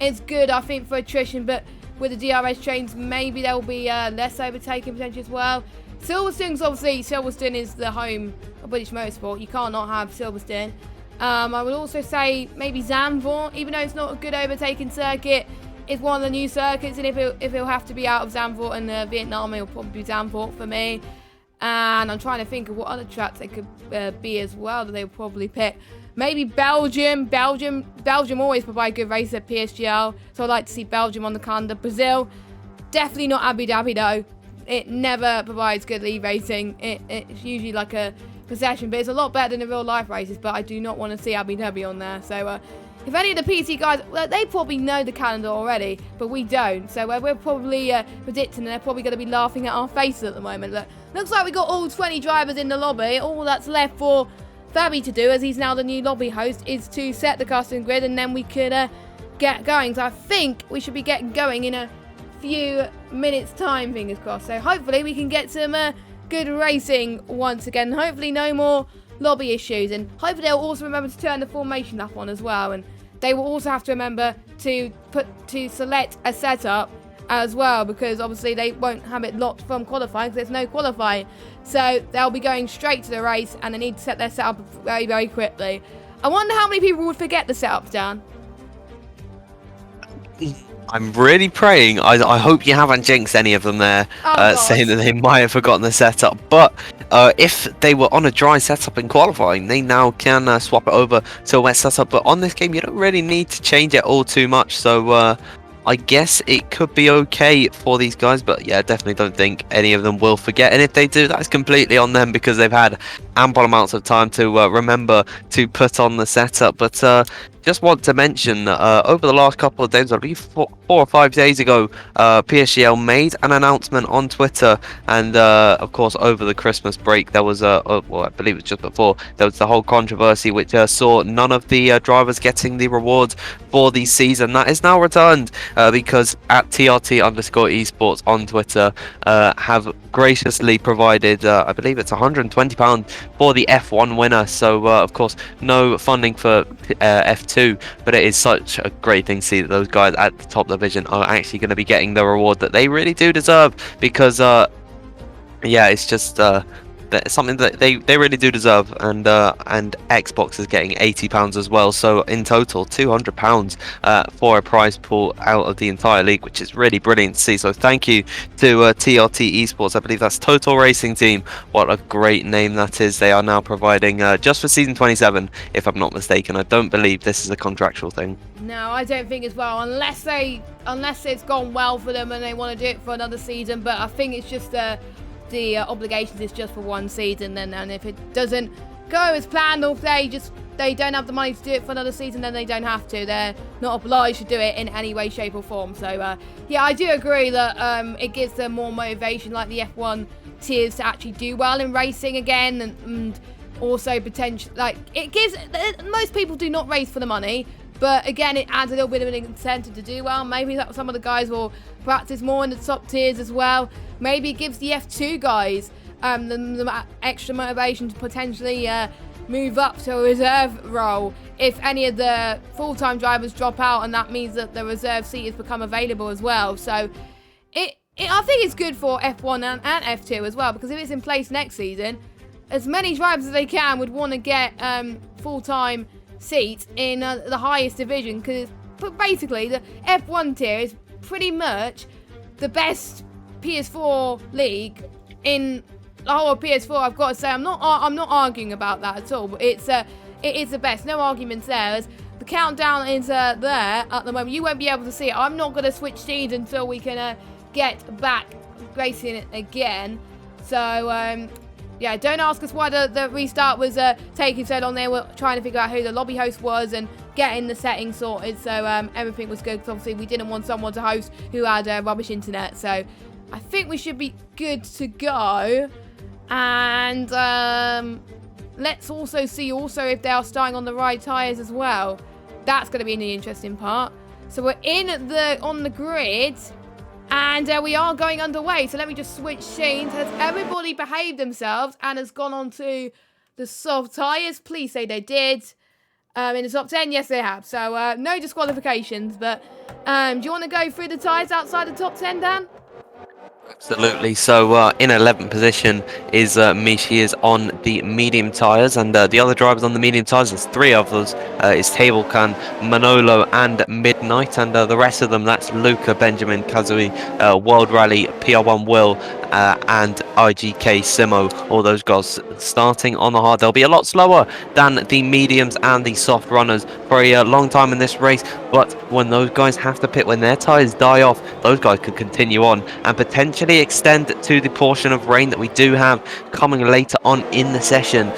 [SPEAKER 1] is good, I think, for attrition. But with the DRS trains, maybe there will be less overtaking potential as well. Silverstone is the home of British Motorsport. You can't not have Silverstone. I would also say maybe Zandvoort, even though it's not a good overtaking circuit, it's one of the new circuits, and if it'll have to be out of Zandvoort and Vietnam, it'll probably be Zandvoort for me. And I'm trying to think of what other tracks they could be as well that they'll probably pick. Maybe Belgium. Belgium always provide good races at PSGL, so I'd like to see Belgium on the calendar. Brazil, definitely not Abu Dhabi though. it never provides good lead racing. It's usually like a possession, but it's a lot better than the real life races. But I do not want to see Abu Dhabi on there. So if any of the PC guys, well, they probably know the calendar already, but we don't. So we're probably predicting, and they're probably going to be laughing at our faces at the moment. Look, looks like we got all 20 drivers in the lobby. All that's left for Fabi to do, as he's now the new lobby host, is to set the custom grid, and then we could get going. So I think we should be getting going in a few minutes time, fingers crossed. So hopefully we can get some good racing once again. Hopefully no more lobby issues, and hopefully they'll also remember to turn the formation up on as well, and they will also have to remember to select a setup as well, because obviously they won't have it locked from qualifying because there's no qualifying. So they'll be going straight to the race, and they need to set their setup very, very quickly. I wonder how many people would forget the setup, Dan.
[SPEAKER 2] I'm really praying. I hope you haven't jinxed any of them there, saying that they might have forgotten the setup. But if they were on a dry setup in qualifying, they now can swap it over to a wet setup. But on this game, you don't really need to change it all too much. So I guess it could be okay for these guys. But yeah, definitely don't think any of them will forget. And if they do, that's completely on them, because they've had ample amounts of time to remember to put on the setup. But just want to mention, over the last couple of days, I believe 4 or 5 days ago, PSGL made an announcement on Twitter, and of course over the Christmas break there was well, I believe it was just before, there was the whole controversy which saw none of the drivers getting the rewards for the season. That is now returned, because at TRT_esports on Twitter have graciously provided, I believe it's £120 for the F1 winner. So of course no funding for F2, but it is such a great thing to see that those guys at the top division are actually going to be getting the reward that they really do deserve, because yeah, it's just something that they really do deserve. And Xbox is getting £80 as well, so in total £200 for a prize pool out of the entire league, which is really brilliant to see. So thank you to TRT Esports. I believe that's Total Racing Team. What a great name that is. They are now providing just for season 27, if I'm not mistaken. I don't believe this is a contractual thing.
[SPEAKER 1] No, I don't think as well, unless it's gone well for them and they want to do it for another season. But I think it's just the obligations is just for one season, and if it doesn't go as planned, or if they don't have the money to do it for another season, then they don't have to. They're not obliged to do it in any way, shape or form. So yeah, I do agree that it gives them more motivation, like the F1 tiers, to actually do well in racing again, and also potential, like, it gives, most people do not race for the money, but again it adds a little bit of an incentive to do well. Maybe that some of the guys will practice more in the top tiers as well. Maybe it gives the F2 guys the extra motivation to potentially move up to a reserve role if any of the full-time drivers drop out, and that means that the reserve seat has become available as well. So I think it's good for F1 and F2 as well, because if it's in place next season, as many drivers as they can would want to get full-time seats in the highest division, because basically the F1 tier is pretty much the best PS4 league in the whole of PS4. I've got to say, I'm not arguing about that at all, but it is the best, no arguments there. As the countdown is there at the moment, you won't be able to see it. I'm not going to switch scenes until we can get back racing it again. So yeah, don't ask us why the restart was taking so long. They were trying to figure out who the lobby host was and getting the settings sorted, so everything was good, because obviously we didn't want someone to host who had rubbish internet. So I think we should be good to go. And let's also see if they are starting on the right tyres as well. That's going to be the interesting part. So we're on the grid, and we are going underway. So let me just switch scenes. Has everybody behaved themselves and has gone on to the soft tyres? Please say they did. In the top 10, yes they have. So no disqualifications. But do you want to go through the tyres outside the top 10, Dan?
[SPEAKER 2] Absolutely. So in 11th position is Mish. He is on the medium tyres, and the other drivers on the medium tyres, there's 3 of those, is Tablecan, Manolo and Midnight, and the rest of them, that's Luca, Benjamin, Kazui, World Rally, PR1 Will and IGK Simo, all those guys starting on the hard. They'll be a lot slower than the mediums and the soft runners for a long time in this race, but when those guys have to pit, when their tyres die off, those guys could continue on and potentially extend to the portion of rain that we do have coming later on in the session,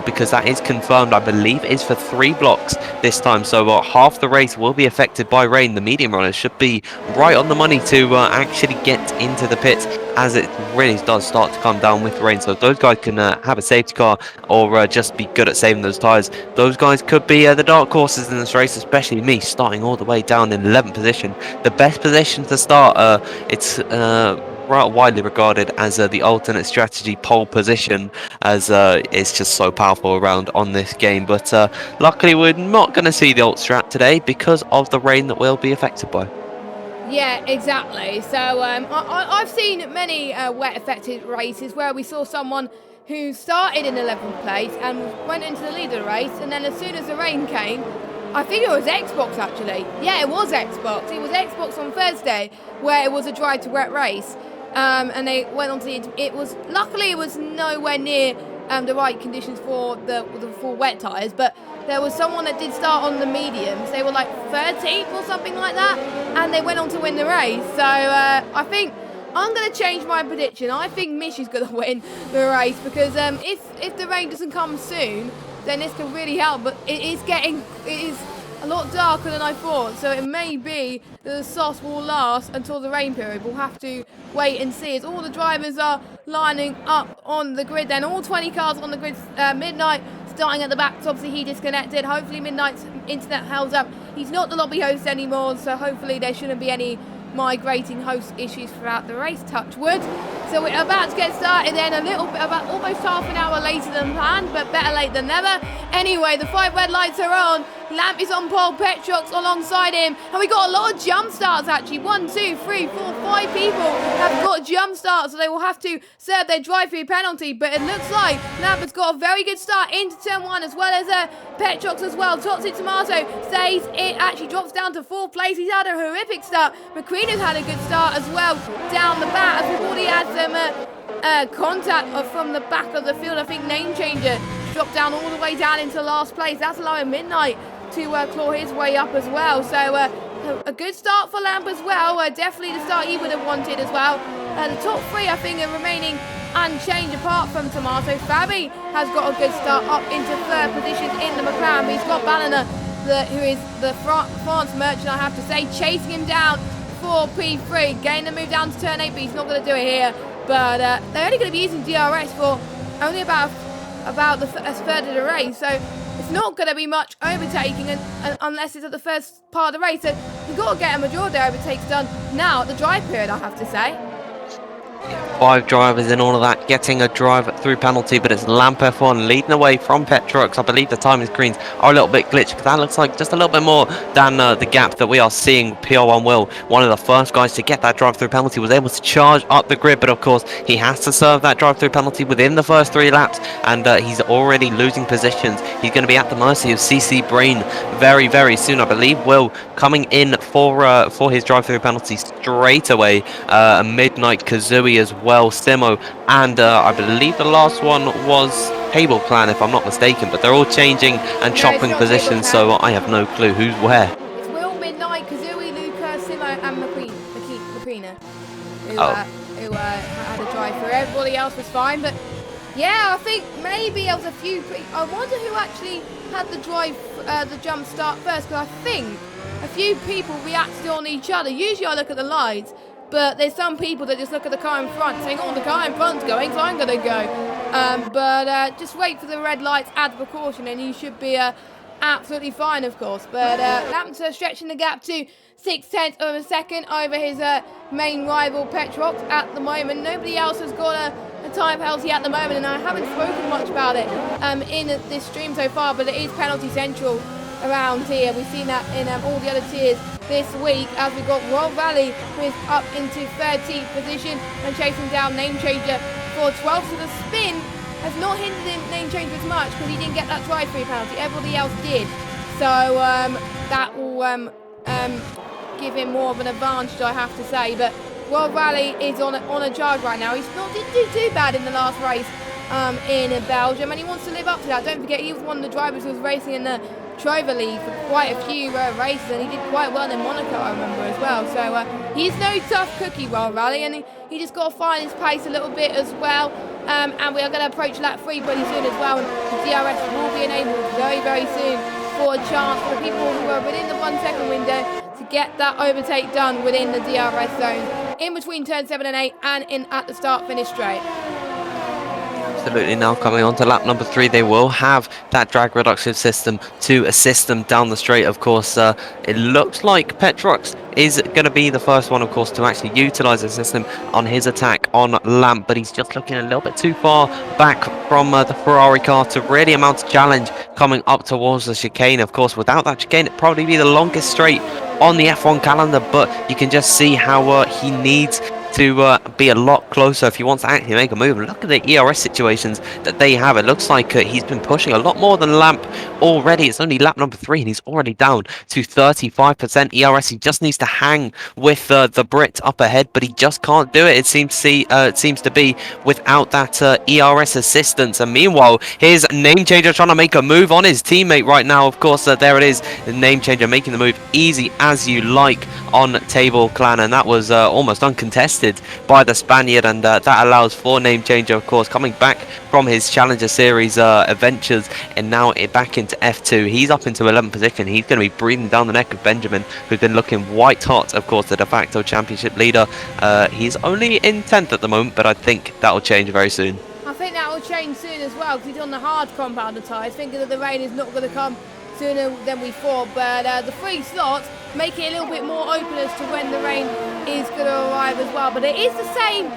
[SPEAKER 2] because that is confirmed, I believe, is for 3 blocks this time. So half the race will be affected by rain. The medium runners should be right on the money to actually get into the pits, as it really does start to come down with rain. So if those guys can have a safety car or just be good at saving those tyres, those guys could be the dark horses in this race, especially me starting all the way down in 11th position. The best position to start. It's widely regarded as the alternate strategy pole position, as it's just so powerful around on this game. But luckily we're not going to see the alt strat today because of the rain that we'll be affected by.
[SPEAKER 1] Yeah, exactly. So I've seen many wet affected races where we saw someone who started in 11th place and went into the lead of the race, and then as soon as the rain came, I think it was Xbox actually. Yeah, it was Xbox. It was Xbox on Thursday, where it was a dry to wet race, and they went on to luckily it was nowhere near the right conditions for the full wet tyres, but there was someone that did start on the mediums. They were like 13th or something like that, and they went on to win the race. So I think I'm going to change my prediction. I think Mish is going to win the race, because if the rain doesn't come soon, then this could really help. But it is a lot darker than I thought, so it may be that the sauce will last until the rain period. We'll have to wait and see, as all the drivers are lining up on the grid. Then all 20 cars on the grid. Midnight starting at the back, so obviously he disconnected. Hopefully Midnight's internet holds up. He's not the lobby host anymore, so hopefully there shouldn't be any migrating host issues throughout the race, touch wood. So we're about to get started then, about almost half an hour later than planned, but better late than never. Anyway, the 5 red lights are on. Lamp is on pole, Petrox alongside him, and we got a lot of jump starts actually. 1, 2, 3, 4, 5 people have got jump starts, so they will have to serve their drive-through penalty. But it looks like Lamp has got a very good start into turn 1, as well as Petrox as well. Toxic Tomato says it actually drops down to 4th place. He's had a horrific start. McQueen has had a good start as well down the back, as we've already had some contact from the back of the field. I think Name Changer dropped down all the way down into last place. That's allowing Midnight to claw his way up as well. So a good start for Lamp as well. Definitely the start he would have wanted as well. The top 3 I think are remaining unchanged apart from Tomato. Fabi has got a good start up into 3rd position in the McLaren, but he's got Ballina, who is the France merchant, I have to say, chasing him down for P3, getting the move down to turn 8, but he's not going to do it here. But they're only going to be using DRS for only about a third of the race, so it's not going to be much overtaking unless it's at the first part of the race. So you've got to get a majority of overtakes done now at the dry period, I have to say.
[SPEAKER 2] 5 drivers in all of that, getting a drive through penalty, but it's Lamp F1 leading away from Petrox. I believe the timing screens are a little bit glitched, but that looks like just a little bit more than the gap that we are seeing. PR1 Will, one of the first guys to get that drive through penalty, was able to charge up the grid, but of course he has to serve that drive through penalty within the first 3 laps, and he's already losing positions. He's going to be at the mercy of CC Brain very, very soon. I believe Will coming in for his drive through penalty straight away. Midnight, Kazooie as well, Simo, and I believe the last one was Table Plan, if I'm not mistaken, but they're all changing and chopping positions, so I have no clue who's where.
[SPEAKER 1] It's Will, Midnight, Kazooie, Luca, Simo, and McQueen, who had a drive through. Everybody else was fine, but yeah, I think maybe there was a few. I wonder who actually had the jump start first, because I think a few people reacted on each other. Usually I look at the lights, but there's some people that just look at the car in front saying, oh, the car in front's going, so I'm going to go. But just wait for the red lights, add precaution, and you should be absolutely fine, of course. But Lamp's stretching the gap to 0.6 of a second over his main rival, Petrox, at the moment. Nobody else has got a time penalty at the moment, and I haven't spoken much about it in this stream so far, but it is penalty central around here. We've seen that in all the other tiers this week, as we've got Royal Valley, who is up into 13th position and chasing down Name Changer for 12th. So the spin has not hindered him, Name Changer, as much, because he didn't get that drive-through penalty. Everybody else did. So that will give him more of an advantage, I have to say. But World Rally is on a charge right now. He's not didn't do too bad in the last race in Belgium, and he wants to live up to that. Don't forget, he was one of the drivers who was racing in the Trover League for quite a few races, and he did quite well in Monaco, I remember, as well. So he's no tough cookie, World Rally, and he just got to find his pace a little bit as well. And we are going to approach lap 3 pretty soon as well, and the DRS will be enabled very, very soon for a chance for the people who are within the 1 second window to get that overtake done within the DRS zone, in between turn 7 and 8, and in at the start finish straight.
[SPEAKER 2] Absolutely. Now coming on to lap number 3, they will have that drag reduction system to assist them down the straight. Of course, it looks like Petrox is going to be the first one, of course, to actually utilize the system on his attack on Lamp, but he's just looking a little bit too far back from the Ferrari car to really amount to challenge coming up towards the chicane. Of course, without that chicane, it'd probably be the longest straight on the F1 calendar, but you can just see how he needs to be a lot closer if he wants to actually make a move. And look at the ERS situations that they have. It looks like he's been pushing a lot more than Lamp already. It's only lap number 3 and he's already down to 35% ERS. He just needs to hang with the Brit up ahead, but he just can't do it. It seems to be without that ERS assistance. And meanwhile, here's Name Changer trying to make a move on his teammate right now. Of course, there it is. The Name Changer making the move easy as you like on Table Clan, and that was almost uncontested by the Spaniard, and that allows for Name Changer, of course, coming back from his Challenger Series adventures and now back into F2. He's up into 11th position. He's going to be breathing down the neck of Benjamin, who's been looking white hot, of course, the de facto championship leader. He's only in 10th at the moment, but I think that will change very soon.
[SPEAKER 1] I think that will change soon as well, because he's on the hard compounder tyres, thinking that the rain is not going to come sooner than we thought. But the 3 slots make it a little bit more open as to when the rain is going to arrive as well. But it is the same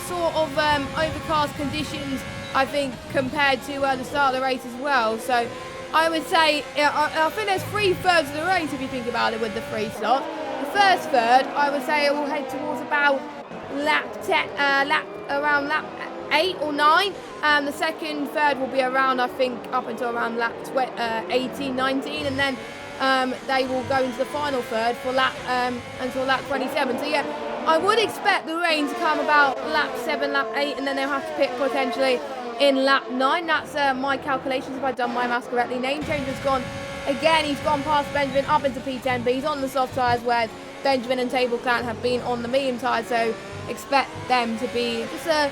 [SPEAKER 1] sort of overcast conditions, I think, compared to the start of the race as well. So I would say, I think there's 3/3 of the race if you think about it with the 3 slots. The first third, I would say, it will head towards about around lap 8 or 9. The second third will be around, I think, up until around lap 18, 19, and then they will go into the final third for until lap 27. So yeah, I would expect the rain to come about lap 7, lap 8, and then they'll have to pit potentially in lap 9. That's my calculations, if I've done my maths correctly. Name Changer's gone again. He's gone past Benjamin up into P10, but he's on the soft tyres, where Benjamin and Table Clan have been on the medium tyres. So expect them to be just a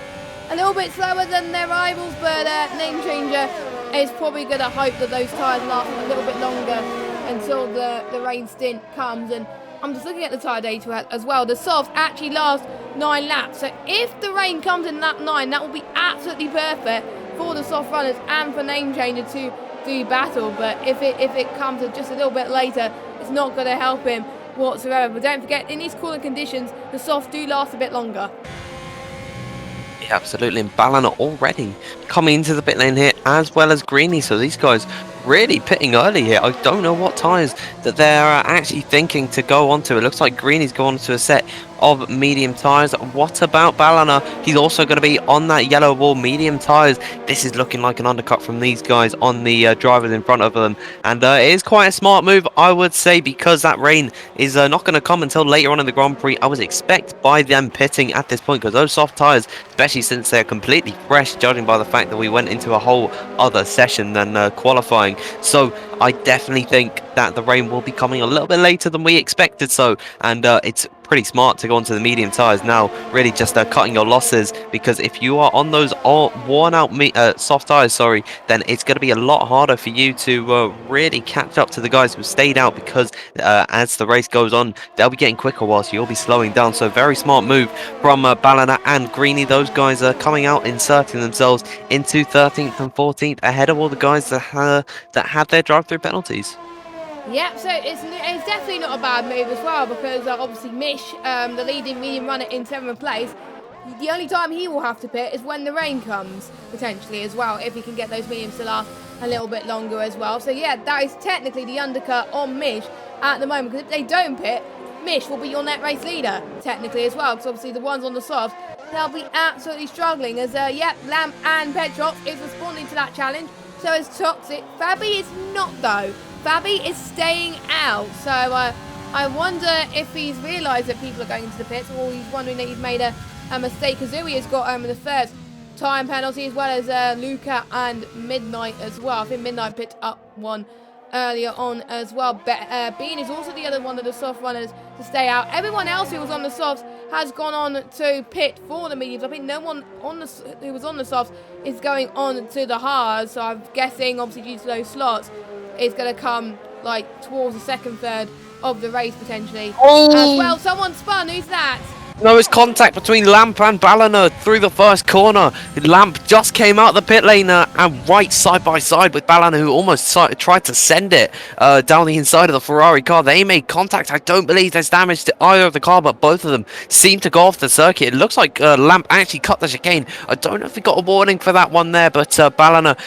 [SPEAKER 1] little bit slower than their rivals, but Name Changer is probably going to hope that those tyres last a little bit longer until the rain stint comes. And I'm just looking at the tyre data as well. The softs actually last 9 laps, so if the rain comes in lap 9, that will be absolutely perfect for the soft runners and for Name Changer to do battle. But if it comes just a little bit later, it's not going to help him whatsoever. But don't forget, in these cooler conditions, the softs do last a bit longer.
[SPEAKER 2] Yeah, absolutely. And Ballana already coming into the pit lane here, as well as Greeny. So these guys really pitting early here. I don't know what tyres that they're actually thinking to go onto. It looks like Greeny's gone onto a set of medium tyres. What about Ballana? He's also going to be on that yellow wall medium tyres. This is looking like an undercut from these guys on the drivers in front of them, and it is quite a smart move, I would say, because that rain is not going to come until later on in the Grand Prix. I would expect by them pitting at this point, because those soft tyres, especially since they're completely fresh, judging by the fact that we went into a whole other session than qualifying. So I definitely think that the rain will be coming a little bit later than we expected. So, and it's pretty smart to go onto the medium tyres now, really just cutting your losses, because if you are on those worn out soft tyres, then it's going to be a lot harder for you to really catch up to the guys who stayed out, because as the race goes on, they'll be getting quicker whilst you'll be slowing down. So very smart move from Ballana and Greeny. Those guys are coming out, inserting themselves into 13th and 14th ahead of all the guys that had their drive-through penalties.
[SPEAKER 1] Yep, so it's definitely not a bad move as well, because obviously Mish, the leading medium runner in 7th place, the only time he will have to pit is when the rain comes, potentially as well, if he can get those mediums to last a little bit longer as well. So yeah, that is technically the undercut on Mish at the moment, because if they don't pit, Mish will be your net race leader, technically as well, because obviously the ones on the softs, they'll be absolutely struggling, as Lamp and Petrox is responding to that challenge. So is Toxic. Fabi is not, though. Fabi is staying out. So I wonder if he's realised that people are going into the pits, or he's wondering that he's made a mistake. Kazooie has got the first time penalty, as well as Luca and Midnight as well. I think Midnight picked up one earlier on as well. Bean is also the other one of the soft runners to stay out. Everyone else who was on the softs has gone on to pit for the mediums. I think no one who was on the softs is going on to the hards, so I'm guessing, obviously due to those slots, it's going to come like towards the second third of the race potentially. As well, someone spun. Who's that?
[SPEAKER 2] No, it's contact between Lamp and Ballina through the first corner. Lamp just came out the pit lane and right side by side with Ballina, who almost tried to send it down the inside of the Ferrari car. They made contact. I don't believe there's damage to either of the car, but both of them seem to go off the circuit. It looks like Lamp actually cut the chicane. I don't know if he got a warning for that one there, but Ballina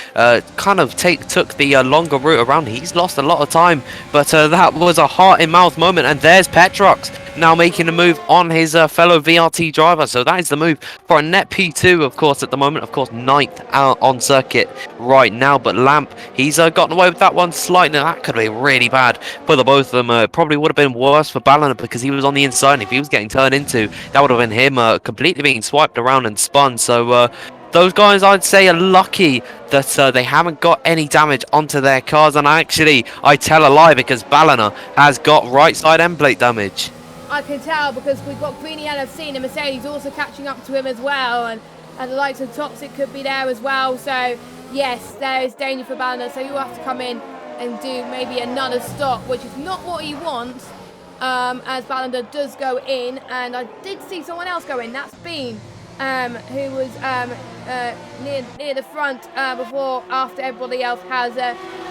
[SPEAKER 2] kind of took the longer route around. He's lost a lot of time, but that was a heart-in-mouth moment, and there's Petrox now making a move on his fellow VRT driver. So that is the move for a net P2, of course, at the moment. Of course, 9th out on circuit right now. But Lamp, he's gotten away with that one slightly. That could be really bad for the both of them. Probably would have been worse for Ballina because he was on the inside. And if he was getting turned into, that would have been him completely being swiped around and spun. So those guys, I'd say, are lucky that they haven't got any damage onto their cars. And I tell a lie, because Ballina has got right side end plate damage.
[SPEAKER 1] I can tell because we've got Greeny LFC and Mercedes also catching up to him as well, and the likes of Toxic could be there as well. So yes, there is danger for Ballina, so you have to come in and do maybe another stop, which is not what he wants, as Ballina does go in. And I did see someone else go in. That's Bean, who was near the front after everybody else has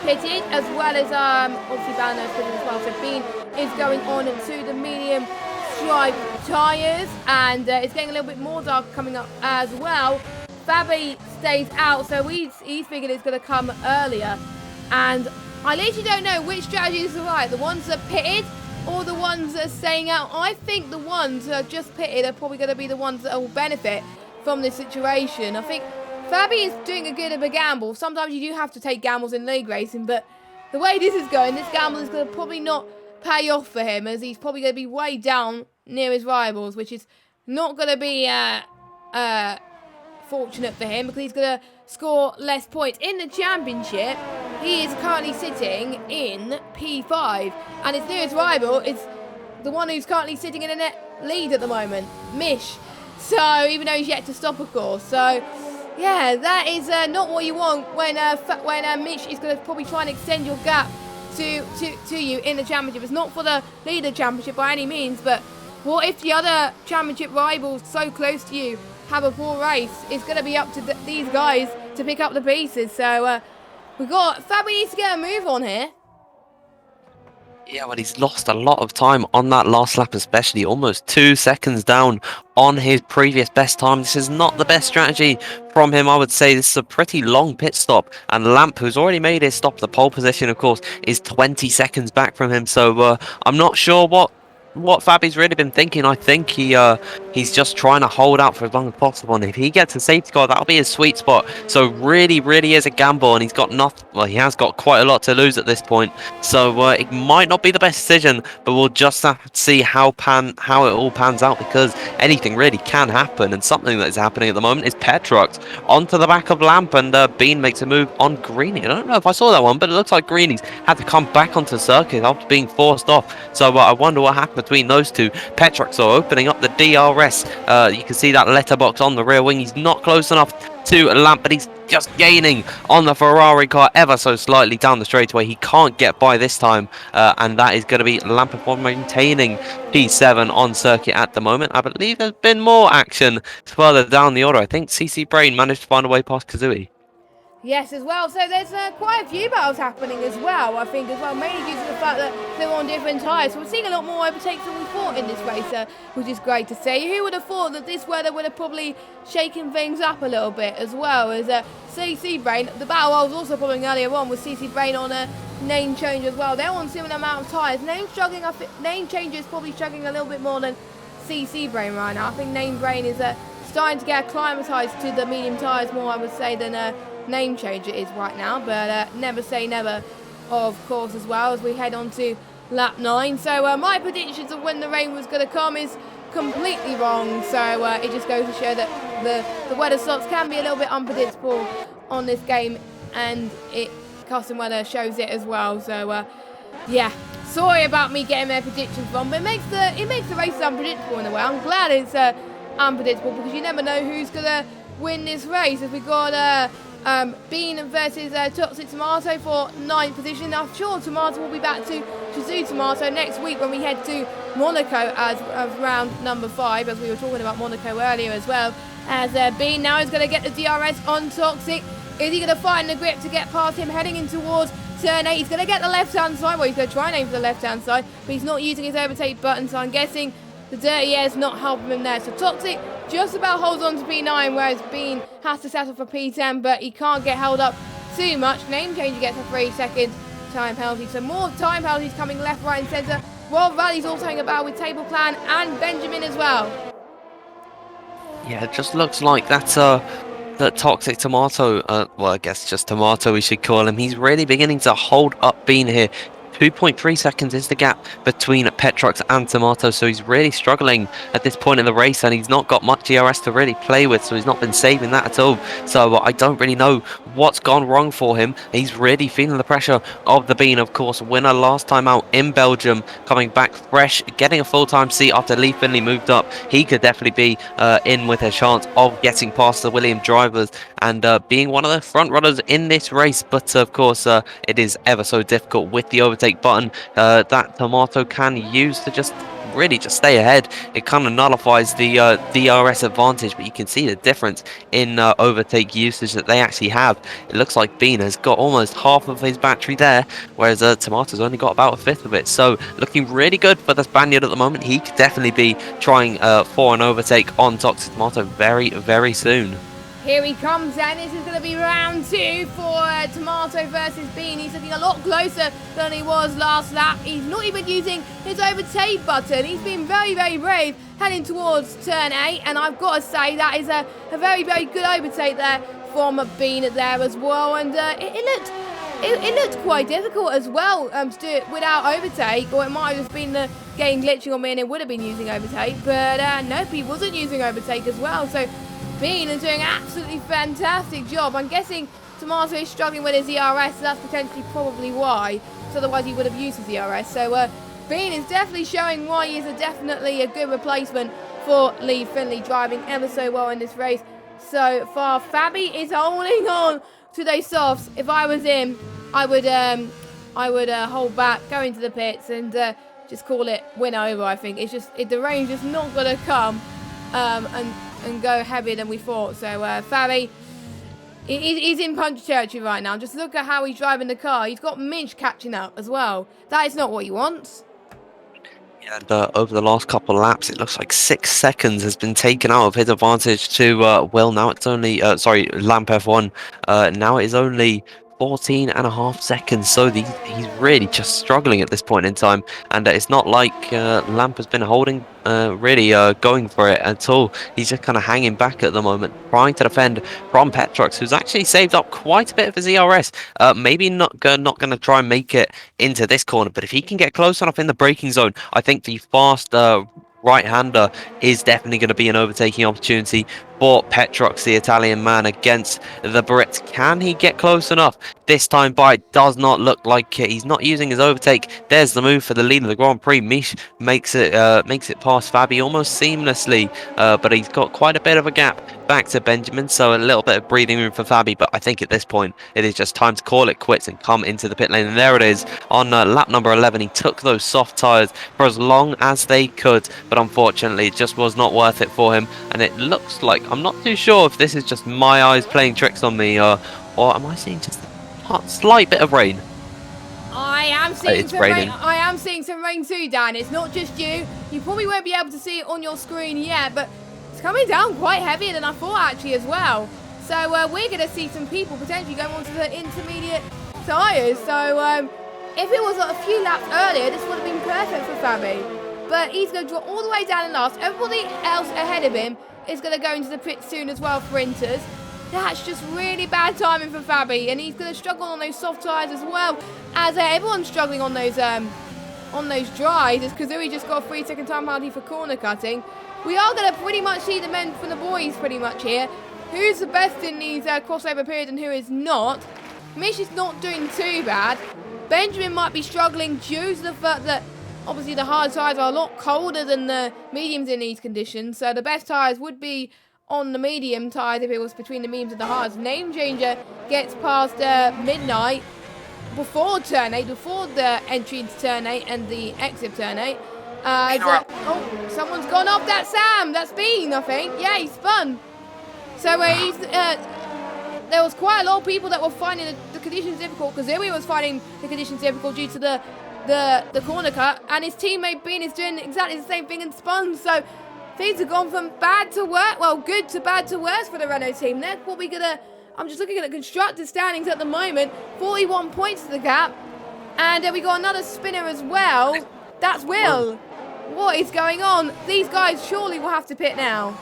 [SPEAKER 1] pitted, as well as obviously Ballina's pitted as well. So Bean is going on to the medium stripe tyres, and it's getting a little bit more dark coming up as well. Fabi stays out, so he's figured it's going to come earlier, and I literally don't know which strategy is right, the ones that pitted or the ones that are staying out. I think the ones that are just pitted are probably going to be the ones that will benefit from this situation. I think Fabi is doing a good of a gamble. Sometimes you do have to take gambles in league racing, but the way this is going, this gamble is going to probably not pay off for him, as he's probably going to be way down near his rivals, which is not going to be fortunate for him, because he's going to score less points. In the championship, he is currently sitting in P5, and his nearest rival is the one who's currently sitting in a net lead at the moment, Mish. So even though he's yet to stop, of course. So yeah, that is not what you want when Mish is going to probably try and extend your gap to you in the championship. It's not for the leader championship by any means, but what if the other championship rivals so close to you have a poor race? It's going to be up to these guys to pick up the pieces. So we've got Fabi needs to get a move on here.
[SPEAKER 2] Yeah, well, he's lost a lot of time on that last lap, especially almost 2 seconds down on his previous best time. This is not the best strategy from him, I would say. This is a pretty long pit stop, and Lamp, who's already made his stop, the pole position, of course, is 20 seconds back from him. So I'm not sure what Fabi's really been thinking. I think he's just trying to hold out for as long as possible, and if he gets a safety car, that'll be his sweet spot. So really is a gamble, and he's got nothing. Well, he has got quite a lot to lose at this point, so it might not be the best decision, but we'll just have to see how it all pans out, because anything really can happen. And something that is happening at the moment is Petrox onto the back of Lamp, and Bean makes a move on Greeny. I don't know if I saw that one, but it looks like Greeny's had to come back onto the circuit after being forced off. So I wonder what happened between those two. Petrox are opening up the DRS. You can see that letterbox on the rear wing. He's not close enough to Lamp, but he's just gaining on the Ferrari car ever so slightly down the straightaway. He can't get by this time, and that is going to be Lamp upon maintaining P7 on circuit at the moment. I believe there's been more action further down the order. I think CC Brain managed to find a way past Kazooie.
[SPEAKER 1] Yes, as well. So there's quite a few battles happening as well, I think, as well, mainly due to the fact that they're on different tyres. So we're seeing a lot more overtakes than we thought in this race, which is great to see. Who would have thought that this weather would have probably shaken things up a little bit as well as CC Brain. The battle I was also following earlier on was CC Brain on a name change as well. They're on similar amount of tyres. Name change is probably struggling a little bit more than CC Brain right now. I think Name Brain is starting to get acclimatised to the medium tyres more, I would say, than Name Change it is right now. But never say never, of course, as well, as we head on to lap 9. So my predictions of when the rain was going to come is completely wrong. So it just goes to show that the weather slots can be a little bit unpredictable on this game, and custom weather shows it as well. So yeah, sorry about me getting their predictions wrong, but it makes the races unpredictable in a way. I'm glad it's unpredictable, because you never know who's gonna win this race. As we got Bean versus Toxic Tomato for 9th position. I'm sure Tomato will be back to Shazoo Tomato next week when we head to Monaco as round number 5, as we were talking about Monaco earlier as well. As Bean now is going to get the DRS on Toxic. Is he going to find the grip to get past him heading in towards turn 8? He's going to get the left-hand side. Well, he's going to try and aim for the left-hand side, but he's not using his overtake button, so I'm guessing the dirty air's not helping him there. So Toxic just about holds on to P9, whereas Bean has to settle for P10, but he can't get held up too much. Name change gets a 3-second time penalty. So more time penalties coming left, right and centre. Royal Valley's also having a battle with Table Clan and Benjamin as well.
[SPEAKER 2] Yeah, it just looks like that Toxic Tomato, well, I guess just Tomato we should call him, he's really beginning to hold up Bean here. 2.3 seconds is the gap between Petrox and Tomato, so he's really struggling at this point in the race, and he's not got much DRS to really play with, so he's not been saving that at all. So I don't really know what's gone wrong for him. He's really feeling the pressure of the Bean, of course, winner last time out in Belgium, coming back fresh, getting a full-time seat after Lee Finley moved up. He could definitely be in with a chance of getting past the William drivers and being one of the front runners in this race, but of course it is ever so difficult with the overtake button that Tomato can use to just stay ahead. It kind of nullifies the DRS advantage, but you can see the difference in overtake usage that they actually have. It looks like Bean has got almost half of his battery there, whereas Tomato's only got about a fifth of it. So looking really good for the Spaniard at the moment. He could definitely be trying for an overtake on Toxic Tomato very, very soon.
[SPEAKER 1] Here he comes, and this is going to be round 2 for Tomato versus Bean. He's looking a lot closer than he was last lap. He's not even using his overtake button. He's been very, very brave heading towards turn 8, and I've got to say that is a very, very good overtake there from Bean there as well. And it looked quite difficult as well to do it without overtake, or it might have just been the game glitching on me and it would have been using overtake, but nope, he wasn't using overtake as well. So Bean is doing an absolutely fantastic job. I'm guessing Tomato is struggling with his ERS, so that's potentially probably why. So otherwise he would have used his ERS. So Bean is definitely showing why he is definitely a good replacement for Lee Finley, driving ever so well in this race so far. Fabi is holding on to those softs. If I was him, I would hold back, go into the pits, and just call it win over. I think it's just the rain's just not gonna come and go heavier than we thought. So Fabi, he's in punch territory right now. Just look at how he's driving the car. He's got Minch catching up as well. That is not what he wants.
[SPEAKER 2] And over the last couple of laps, it looks like 6 seconds has been taken out of his advantage to Will. Now it's only Lamp F1. Now it is only 14.5 seconds, so he's really just struggling at this point in time, and it's not like Lamp has been holding really going for it at all. He's just kind of hanging back at the moment, trying to defend from Petrox, who's actually saved up quite a bit of his ERS. Maybe not going to try and make it into this corner, but if he can get close enough in the braking zone, I think the fast right-hander is definitely going to be an overtaking opportunity for Petrox, the Italian man, against the Brits. Can he get close enough? This time by does not look like it. He's not using his overtake. There's the move for the lead of the Grand Prix. Mish makes it past Fabi almost seamlessly, but he's got quite a bit of a gap back to Benjamin, so a little bit of breathing room for Fabi, but I think at this point it is just time to call it quits and come into the pit lane. And there it is on lap number 11. He took those soft tyres for as long as they could, but unfortunately it just was not worth it for him. And it looks like, I'm not too sure if this is just my eyes playing tricks on me, or am I seeing just a slight bit of rain?
[SPEAKER 1] I am seeing some rain. I am seeing some rain too, Dan. It's not just you. You probably won't be able to see it on your screen yet, but it's coming down quite heavier than I thought actually as well. So we're going to see some people potentially going onto the intermediate tyres. So if it was a few laps earlier, this would have been perfect for Fabi. But he's going to drop all the way down in last. Everybody else ahead of him is going to go into the pit soon as well for Inters. That's just really bad timing for Fabi, and he's going to struggle on those soft tyres as well, as everyone's struggling on those on those dries, as Kazooie just got a 3-second time penalty for corner cutting. We are going to pretty much see the men from the boys pretty much here. Who's the best in these crossover periods and who is not? Mish is not doing too bad. Benjamin might be struggling due to the fact that obviously the hard tyres are a lot colder than the mediums in these conditions. So the best tyres would be on the medium tyres if it was between the mediums and the hards. Name Changer gets past midnight before turn 8, before the entry into turn 8 and the exit of turn 8. Oh, someone's gone off. That's Sam. That's Bean, I think. Yeah, he spun. So there was quite a lot of people that were finding the conditions difficult. Kazooie was finding the conditions difficult due to the corner cut, and his teammate Bean is doing exactly the same thing and spun. So things have gone from bad to worse, well, good to bad to worse for the Renault team. That's what we're gonna. I'm just looking at the constructor standings at the moment. 41 points to the gap, and we got another spinner as well. That's Will. What is going on? These guys surely will have to pit now.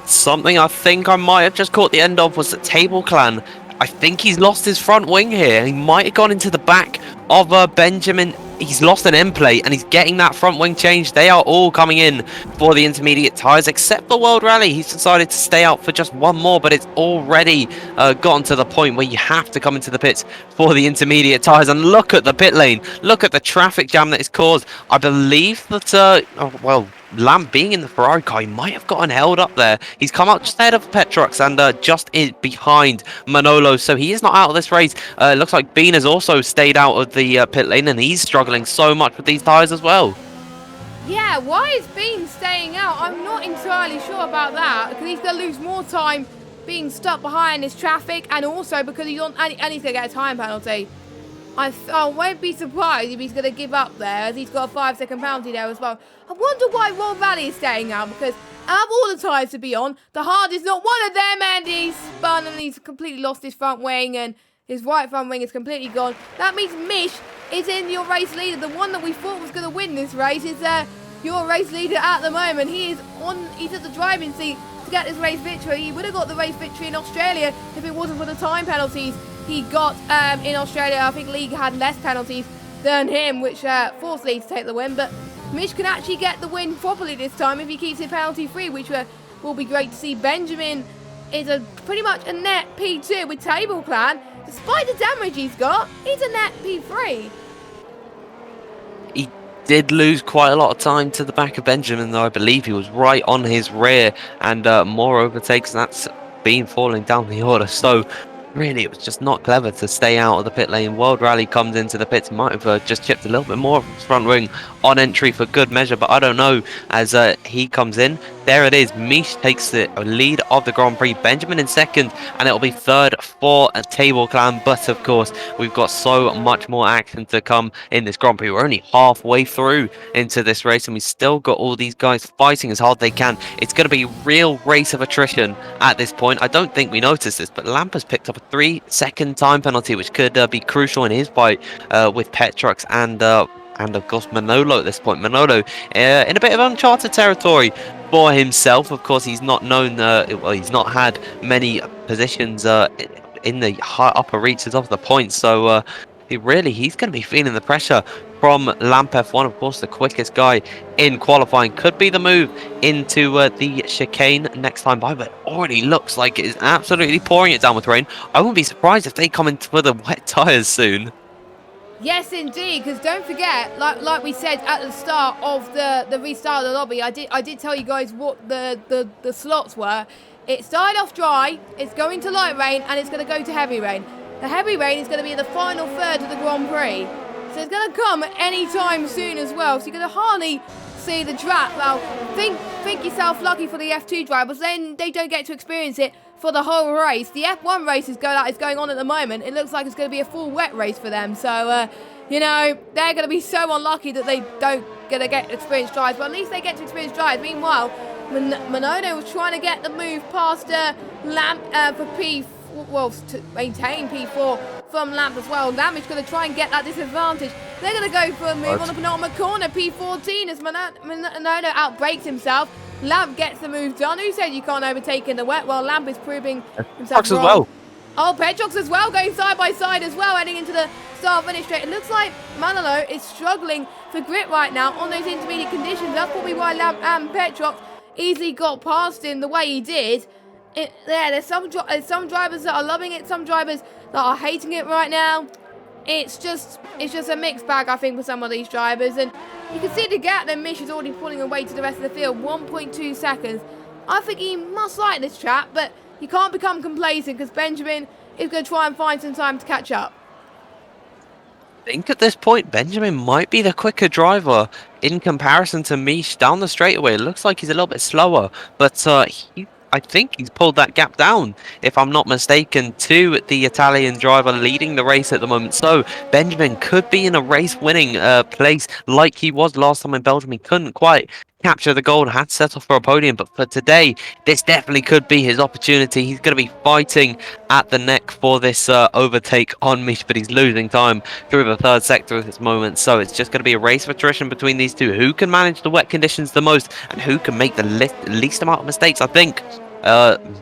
[SPEAKER 2] Something I think I might have just caught the end of was the Table Clan. I think he's lost his front wing here. He might have gone into the back of Benjamin. He's lost an end plate and he's getting that front wing changed. They are all coming in for the intermediate tyres except the World Rally. He's decided to stay out for just one more, but it's already gotten to the point where you have to come into the pits for the intermediate tyres. And look at the pit lane. Look at the traffic jam that is caused. I believe that, Lamp being in the Ferrari car, he might have gotten held up there. He's come out just ahead of Petrox and just behind Manolo, so he is not out of this race. It looks like Bean has also stayed out of the pit lane, and he's struggling so much with these tyres as well.
[SPEAKER 1] Yeah, why is Bean staying out? I'm not entirely sure about that, because he's going to lose more time being stuck behind this traffic, and also because he's on, and he's going to get a time penalty. I won't be surprised if he's going to give up there, as he's got a 5-second penalty there as well. I wonder why World Rally is staying out, because out of all the tyres to be on, the hard is not one of them, and he's spun and he's completely lost his front wing, and his right front wing is completely gone. That means Mish is in your race leader. The one that we thought was going to win this race is your race leader at the moment. He's at the driving seat to get this race victory. He would have got the race victory in Australia if it wasn't for the time penalties he got in Australia. I think League had less penalties than him, which forced League to take the win. But Mish can actually get the win properly this time if he keeps it penalty free, which will be great to see. Benjamin is pretty much a net P2 with Table Clan. Despite the damage he's got, he's a net P3.
[SPEAKER 2] He did lose quite a lot of time to the back of Benjamin, though. I believe he was right on his rear, and more overtakes, and that's been falling down the order. So really, it was just not clever to stay out of the pit lane. World Rally comes into the pits, might have just chipped a little bit more of his front wing on entry for good measure, but I don't know. As he comes in, there it is. Mish takes the lead of the Grand Prix. Benjamin in second, and it'll be third for a Table Clan. But of course, we've got so much more action to come in this Grand Prix. We're only halfway through into this race, and we still got all these guys fighting as hard they can. It's going to be a real race of attrition at this point. I don't think we noticed this, but Lamp has picked up a 3-second time penalty, which could be crucial in his fight with Petrox and of course Manolo at this point. Manolo in a bit of uncharted territory for himself. Of course, he's not known, he's not had many positions in the high upper reaches of the points, so he's going to be feeling the pressure from Lamp F1. Of course, the quickest guy in qualifying could be the move into the chicane next time by, but already looks like it is absolutely pouring it down with rain. I wouldn't be surprised if they come into for the wet tyres soon.
[SPEAKER 1] Yes, indeed, because don't forget, like we said at the start of the restart of the lobby, I did tell you guys what the slots were. It started off dry, it's going to light rain, and it's going to go to heavy rain. The heavy rain is going to be the final third of the Grand Prix, so it's going to come any time soon as well. So you're going to hardly see the track. Well, think yourself lucky for the F2 drivers, then they don't get to experience it for the whole race. The F1 race is going on at the moment. It looks like it's going to be a full wet race for them. So, they're going to be so unlucky that they don't get experienced drives. But at least they get to experience drives. Meanwhile, Manolo was trying to get the move past Lamp for to maintain P4 from Lamp as well. Lamp is going to try and get that disadvantage. They're going to go for a move on the penultimate corner, P14, as Manolo outbrakes himself. Lamp gets the move done. Who said you can't overtake in the wet? Well, Lamp is proving himself wrong.
[SPEAKER 2] As well.
[SPEAKER 1] Oh, Petrox as well, going side by side as well, heading into the start finish straight. It looks like Manolo is struggling for grip right now on those intermediate conditions. That's probably why Petrox easily got past him the way he did. There's some drivers that are loving it, some drivers that are hating it right now. It's just a mixed bag, I think, for some of these drivers. And you can see the gap that Mish is already pulling away to the rest of the field, 1.2 seconds. I think he must like this track, but you can't become complacent because Benjamin is going to try and find some time to catch up.
[SPEAKER 2] I think at this point, Benjamin might be the quicker driver in comparison to Mish down the straightaway. It looks like he's a little bit slower, but I think he's pulled that gap down, if I'm not mistaken, to the Italian driver leading the race at the moment. So Benjamin could be in a race-winning place like he was last time in Belgium. He couldn't quite capture the gold, had to settle for a podium, but for today, this definitely could be his opportunity. He's going to be fighting at the neck for this overtake on Mish, but he's losing time through the third sector at this moment. So it's just going to be a race of attrition between these two. Who can manage the wet conditions the most and who can make the least amount of mistakes? I think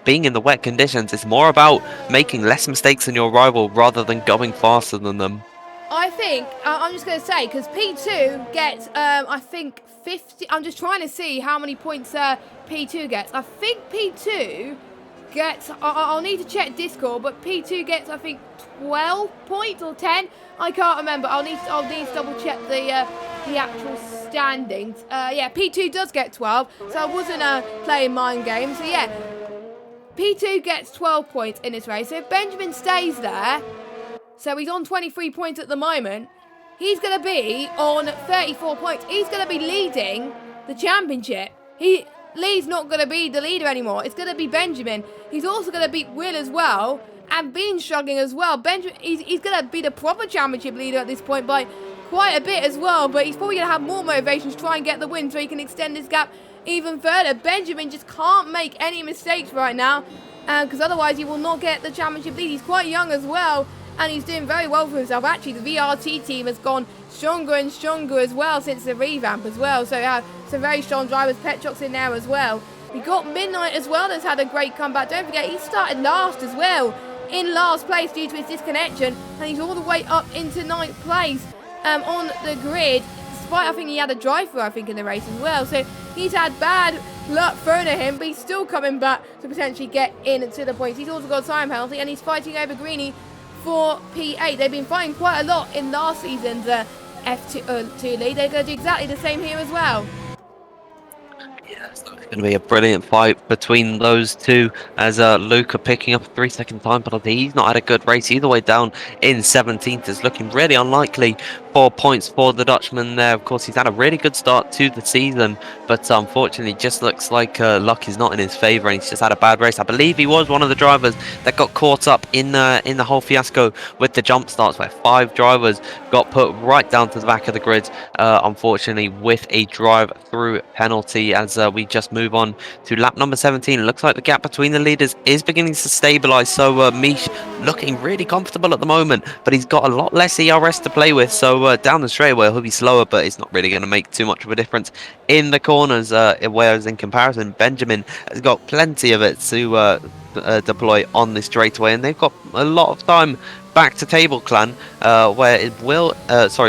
[SPEAKER 2] being in the wet conditions is more about making less mistakes than your rival rather than going faster than them.
[SPEAKER 1] I think, I'm just going to say, because P2 gets, I think, 50... I'm just trying to see how many points P2 gets. I think P2 gets... I'll need to check Discord, but P2 gets, I think, 12 points or 10. I can't remember. I'll need to double check the actual standings. Yeah, P2 does get 12, so I wasn't playing mind games. So, yeah, P2 gets 12 points in this race. So if Benjamin stays there... So he's on 23 points at the moment. He's going to be on 34 points. He's going to be leading the championship. Lee's not going to be the leader anymore. It's going to be Benjamin. He's also going to beat Will as well. And Bean's struggling as well. Benjamin, he's going to be the proper championship leader at this point by quite a bit as well. But he's probably going to have more motivation to try and get the win so he can extend this gap even further. Benjamin just can't make any mistakes right now. Because otherwise he will not get the championship lead. He's quite young as well. And he's doing very well for himself. Actually, the VRT team has gone stronger and stronger as well since the revamp as well. So some very strong drivers. Petrox in there as well. We got Midnight as well that's had a great comeback. Don't forget, he started last as well. In last place due to his disconnection. And he's all the way up into 9th place on the grid. Despite, I think he had a drive-through, I think, in the race as well. So he's had bad luck thrown at him. But he's still coming back to potentially get into the points. He's also got a time penalty. And he's fighting over Greeny for P8. They've been fighting quite a lot in last season's F2 league. They're going to do exactly the same here as well.
[SPEAKER 2] Yeah, so it's going to be a brilliant fight between those two as Luca picking up a 3-second time penalty. He's not had a good race either way down in 17th. It's looking really unlikely for points for the Dutchman there. Of course, he's had a really good start to the season, but unfortunately just looks like luck is not in his favour and he's just had a bad race. I believe he was one of the drivers that got caught up in the whole fiasco with the jump starts where 5 drivers got put right down to the back of the grid, unfortunately with a drive-through penalty. As we just move on to lap number 17, it looks like the gap between the leaders is beginning to stabilise. So Mish looking really comfortable at the moment, but he's got a lot less ERS to play with. So down the straightaway he'll be slower, but it's not really going to make too much of a difference in the corners. Whereas in comparison, Benjamin has got plenty of it to deploy on this straightaway, and they've got a lot of time back to Table Clan, where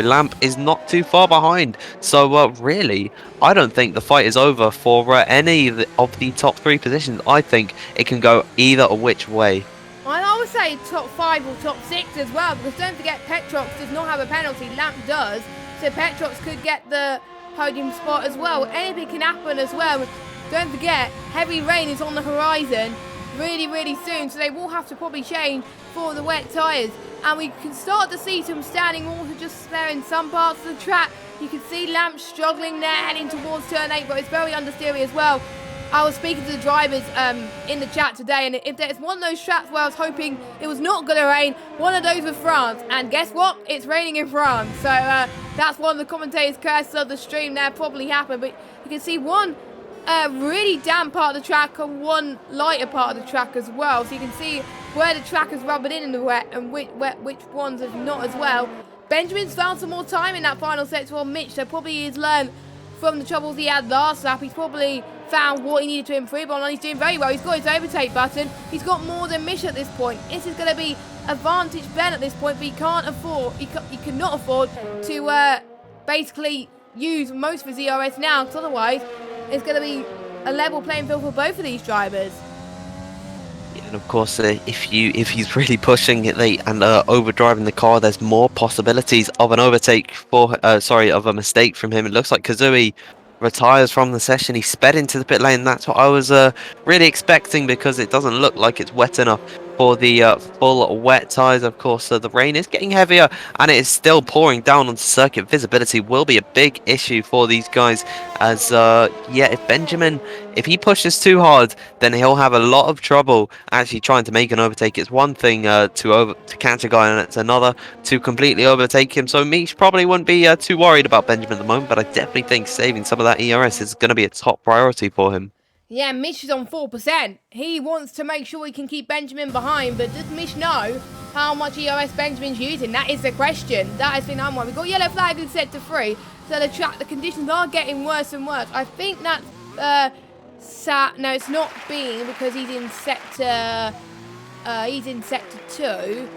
[SPEAKER 2] Lamp is not too far behind. So really, I don't think the fight is over for any of the top 3 positions. I think it can go either which way.
[SPEAKER 1] I would say top 5 or top 6 as well, because don't forget Petrox does not have a penalty, Lamp does, so Petrox could get the podium spot as well. Anything can happen as well. Don't forget, heavy rain is on the horizon really soon, so they will have to probably change for the wet tyres. And we can start to see some standing water just there in some parts of the track. You can see Lamp struggling there, heading towards turn 8, but it's very understeery as well. I was speaking to the drivers in the chat today, and if there's one of those tracks where I was hoping it was not going to rain, one of those was France. And guess what? It's raining in France. So that's one of the commentators' curses of the stream there probably happened. But you can see one really damp part of the track and one lighter part of the track as well. So you can see where the track is rubbing in the wet and which ones have not as well. Benjamin's found some more time in that final sector on Mitch, so probably he's learned from the troubles he had last lap. He's probably found what he needed to improve on, and he's doing very well. He's got his overtake button. He's got more than Mish at this point. This is going to be advantage Ben at this point, but he can't afford, he cannot afford to basically use most of his ERS now, because otherwise it's going to be a level playing field for both of these drivers.
[SPEAKER 2] And of course, if he's really pushing it late and overdriving the car, there's more possibilities of an overtake for of a mistake from him. It looks like Kazui retires from the session. He sped into the pit lane. That's what I was really expecting, because it doesn't look like it's wet enough for the full wet tyres. Of course, the rain is getting heavier and it is still pouring down on circuit. Visibility will be a big issue for these guys, as if Benjamin, if he pushes too hard, then he'll have a lot of trouble actually trying to make an overtake. It's one thing to catch a guy, and it's another to completely overtake him. So Mish probably wouldn't be too worried about Benjamin at the moment, but I definitely think saving some of that ERS is going to be a top priority for him.
[SPEAKER 1] Yeah, Mish is on 4%. He wants to make sure he can keep Benjamin behind, but does Mish know how much ERS Benjamin's using? That is the question. That has been unwon. We've got yellow flag and set to 3, so the conditions are getting worse and worse. I think that's no, it's not being, because he's in sector 2.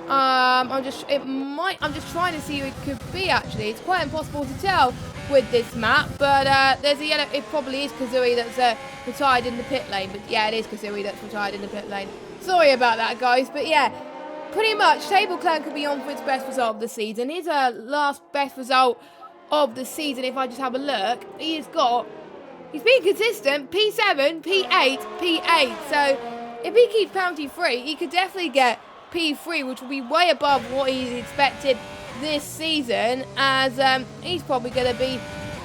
[SPEAKER 1] I'm just trying to see who it could be. Actually, it's quite impossible to tell with this map, but there's a yellow. It probably is Kazui that's retired in the pit lane. But yeah, it is Kazui that's retired in the pit lane. Sorry about that, guys. But yeah, pretty much Table Clan could be on for its best result of the season. His last best result of the season, if I just have a look, he's been consistent. P7, P8, P8. So if he keeps penalty free, he could definitely get P3, which will be way above what he's expected this season, as he's probably going to be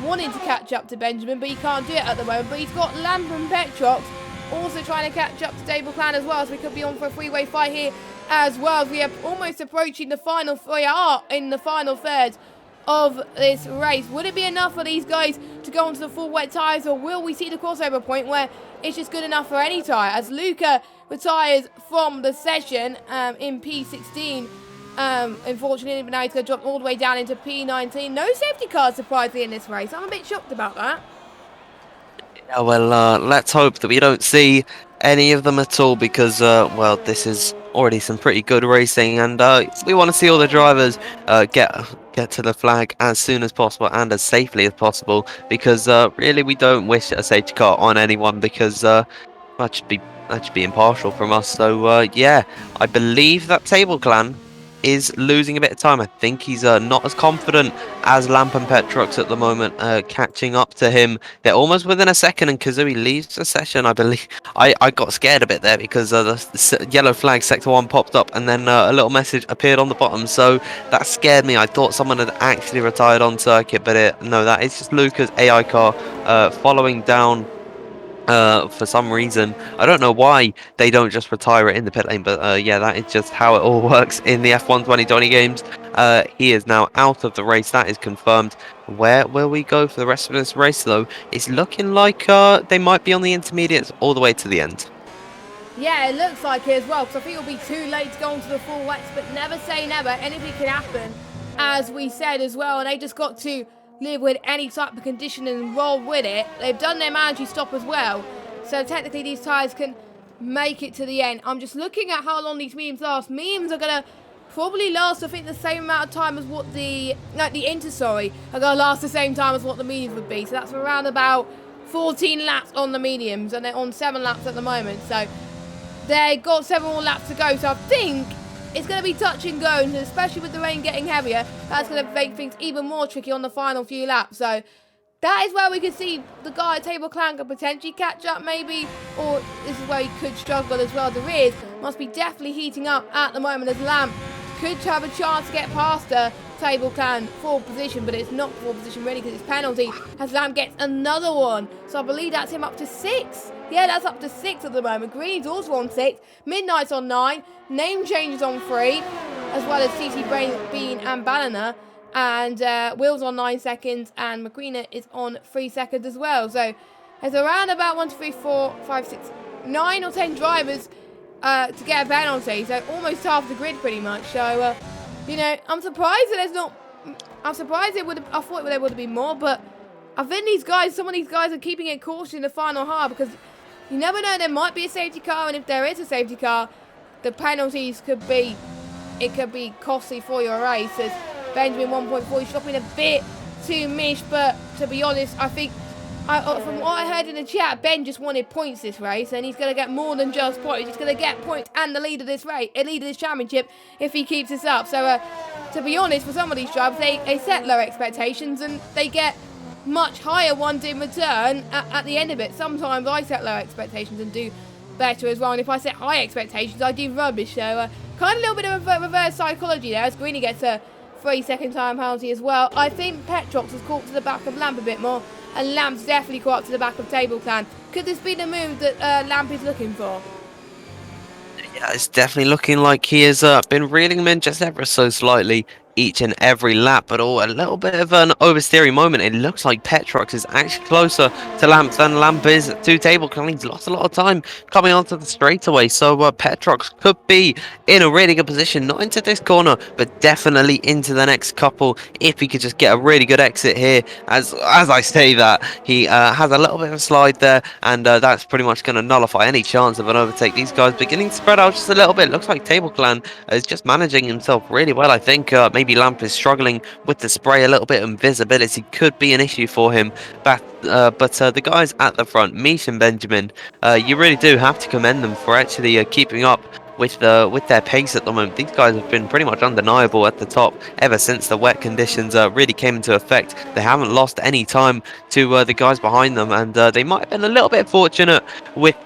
[SPEAKER 1] wanting to catch up to Benjamin, but he can't do it at the moment. But he's got Lamp and Petrox also trying to catch up to Table Clan as well, so we could be on for a three-way fight here as well, as we are almost approaching the final in the final third of this race. Would it be enough for these guys to go onto the full wet tyres, or will we see the crossover point where it's just good enough for any tyre, as Luca retires from the session in P16. Unfortunately, but now he's going to drop all the way down into P19. No safety cars, surprisingly, in this race. I'm a bit shocked about that.
[SPEAKER 2] Yeah, well, let's hope that we don't see any of them at all, because, this is already some pretty good racing, and we want to see all the drivers get to the flag as soon as possible and as safely as possible, because really we don't wish a safety car on anyone, because that should be impartial from us. So yeah, I believe that Table Clan is losing a bit of time. I think he's not as confident as Lamp and Petrox at the moment, catching up to him. They're almost within a second, and Kazui leaves the session, I believe. I got scared a bit there, because the yellow flag sector 1 popped up, and then a little message appeared on the bottom, so that scared me. I thought someone had actually retired on circuit, but no, that is just Luca's AI car following down. For some reason, I don't know why they don't just retire it in the pit lane, but yeah, that is just how it all works in the F1 2020 games. He is now out of the race, that is confirmed. Where will we go for the rest of this race, though? It's looking like they might be on the intermediates all the way to the end.
[SPEAKER 1] Yeah, it looks like it as well, because I think it'll be too late to go onto the full wets, but never say never. Anything can happen, as we said as well, and they just got to live with any type of condition and roll with it. They've done their mandatory stop as well, so technically these tyres can make it to the end. I'm just looking at how long these mediums last. Mediums are going to probably last, I think, the same amount of time as what the Inters, are going to last the same time as what the mediums would be. So that's around about 14 laps on the mediums, and they're on 7 laps at the moment. So they've got 7 more laps to go. So I think it's going to be touch and go, and especially with the rain getting heavier, that's going to make things even more tricky on the final few laps. So that is where we could see the guy at Table Clan could potentially catch up, maybe, or this is where he could struggle as well. The rears must be definitely heating up at the moment, as Lamp could have a chance to get past Table Clan for position, but it's not for position really, because it's penalty, as Lamp gets another one. So I believe that's him up to 6. Yeah, that's up to 6 at the moment. Green's also on 6. Midnight's on 9. Name changes on 3, as well as CC Bean and Banana. And Will's on 9 seconds, and McQueen is on 3 seconds as well. So there's around about 1, 2, 3, 4, 5, 6, 9 or 10 drivers to get a penalty. So almost half the grid pretty much. So, I'm surprised that there's not... I'm surprised I thought there would have been more, but I think some of these guys are keeping it cautious in the final half because you never know, there might be a safety car, and if there is a safety car, the penalties could be costly for your race. As Benjamin 1.4 shopping a bit too mish, but to be honest, I think from what I heard in the chat, Ben just wanted points this race, and he's going to get more than just points. He's going to get points and the lead of this race, lead of this championship, if he keeps this up. So, to be honest, for some of these drivers, they set low expectations and they get much higher ones in return at the end of it. Sometimes I set low expectations and do better as well, and if I set high expectations, I do rubbish. So, kind of a little bit of a reverse psychology there, as Greeny gets a 3-second time penalty as well. I think Petrox has caught to the back of Lamp a bit more, and Lamp's definitely caught up to the back of Table Clan. Could this be the move that Lamp is looking for?
[SPEAKER 2] Yeah, it's definitely looking like he has been reeling them in just ever so slightly each and every lap, but a little bit of an oversteering moment. It looks like Petrox is actually closer to Lamp than Lamp is to Table Clan. He's lost a lot of time coming onto the straightaway, so Petrox could be in a really good position, not into this corner, but definitely into the next couple, if he could just get a really good exit here. As I say that, he has a little bit of a slide there, and that's pretty much going to nullify any chance of an overtake. These guys beginning to spread out just a little bit. Looks like Table Clan is just managing himself really well. I think maybe Lamp is struggling with the spray a little bit, and visibility could be an issue for him. But the guys at the front, Mish and Benjamin, you really do have to commend them for actually keeping up with their pace at the moment. These guys have been pretty much undeniable at the top ever since the wet conditions really came into effect. They haven't lost any time to the guys behind them, and they might have been a little bit fortunate with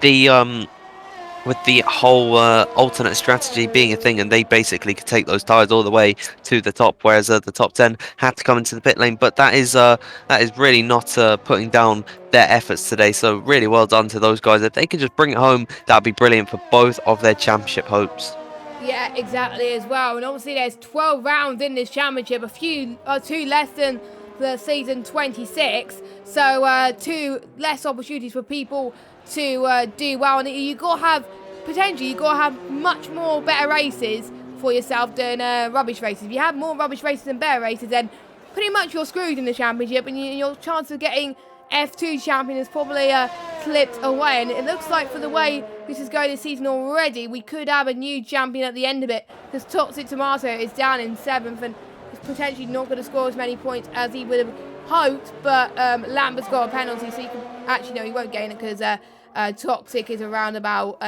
[SPEAKER 2] the whole alternate strategy being a thing, and they basically could take those tyres all the way to the top, whereas the top 10 had to come into the pit lane. But that is really not putting down their efforts today, so really well done to those guys. If they could just bring it home, that would be brilliant for both of their championship hopes.
[SPEAKER 1] Yeah, exactly as well. And obviously there's 12 rounds in this championship, two less than the season 26, so two less opportunities for people to do well, and you got to have much more better races for yourself than rubbish races. If you have more rubbish races than better races, then pretty much you're screwed in the championship, and your chance of getting F2 champion has probably slipped away. And it looks like, for the way this is going this season already, we could have a new champion at the end of it, because Toxic Tomato is down in 7th and is potentially not going to score as many points as he would have hoped. But Lambert's got a penalty, so he won't gain it, because Toxic is around about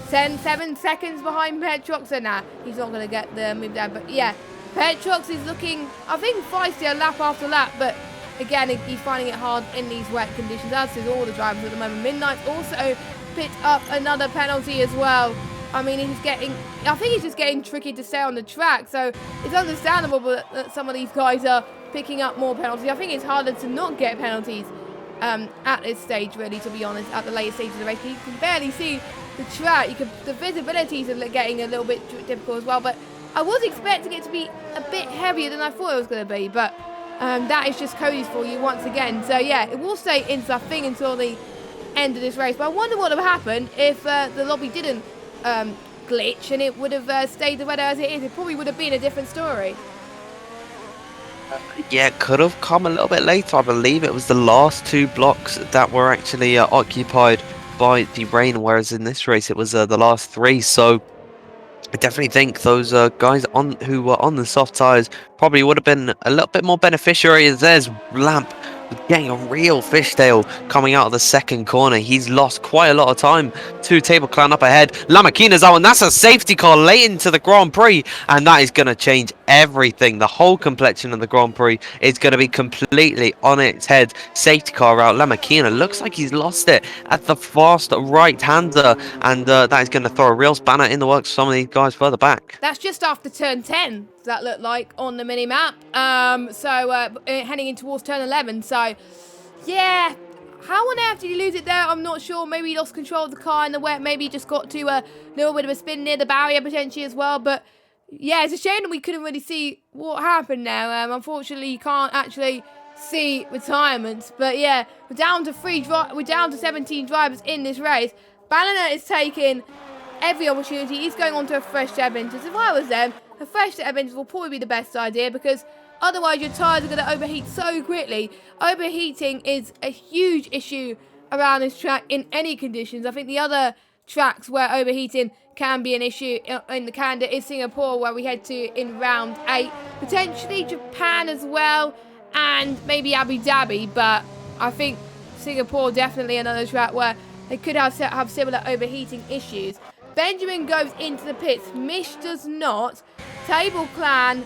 [SPEAKER 1] 7 seconds behind Petrox, so he's not going to get the move there. But yeah, Petrox is looking, I think, feisty lap after lap, but again, he's finding it hard in these wet conditions, as is all the drivers at the moment. Midnight's also picked up another penalty as well. I mean, I think he's just getting tricky to stay on the track, so it's understandable that some of these guys are picking up more penalties. I think it's harder to not get penalties at this stage, really, to be honest, at the later stages of the race. You can barely see the track. The visibilities are getting a little bit difficult as well, but I was expecting it to be a bit heavier than I thought it was going to be, but that is just Cody's for you once again. So yeah, it will stay into, I think, until the end of this race, but I wonder what would have happened if the lobby didn't glitch and it would have stayed the weather as it is. It probably would have been a different story.
[SPEAKER 2] Yeah, it could have come a little bit later. I believe it was the last two blocks that were actually occupied by the rain, whereas in this race it was the last three. So I definitely think those guys who were on the soft tyres probably would have been a little bit more beneficiary. There's Lamp getting a real fishtail coming out of the second corner. He's lost quite a lot of time to Table Clan up ahead. Lamakina's out, and that's a safety car late into the Grand Prix, and that is going to change everything. The whole complexion of the Grand Prix is going to be completely on its head. Safety car out. Lamakina looks like he's lost it at the fast right-hander, and that is going to throw a real spanner in the works for some of these guys further back.
[SPEAKER 1] That's just after turn 10. That looked like on the mini map. Heading in towards turn 11. So yeah, how on earth did he lose it there? I'm not sure. Maybe he lost control of the car in the wet. Maybe he just got to a little bit of a spin near the barrier potentially as well. But yeah, it's a shame that we couldn't really see what happened now. Unfortunately, you can't actually see retirements. But yeah, we're down to 17 drivers in this race. Ballina is taking every opportunity. He's going on to a fresh set of engines. If I was them, a fresh set of engines will probably be the best idea, because Otherwise, your tyres are going to overheat so quickly. Overheating is a huge issue around this track in any conditions. I think the other tracks where overheating can be an issue in the calendar is Singapore, where we head to in round 8. Potentially Japan as well, and maybe Abu Dhabi, but I think Singapore definitely another track where they could have similar overheating issues. Benjamin goes into the pits. Mish does not. Table Clan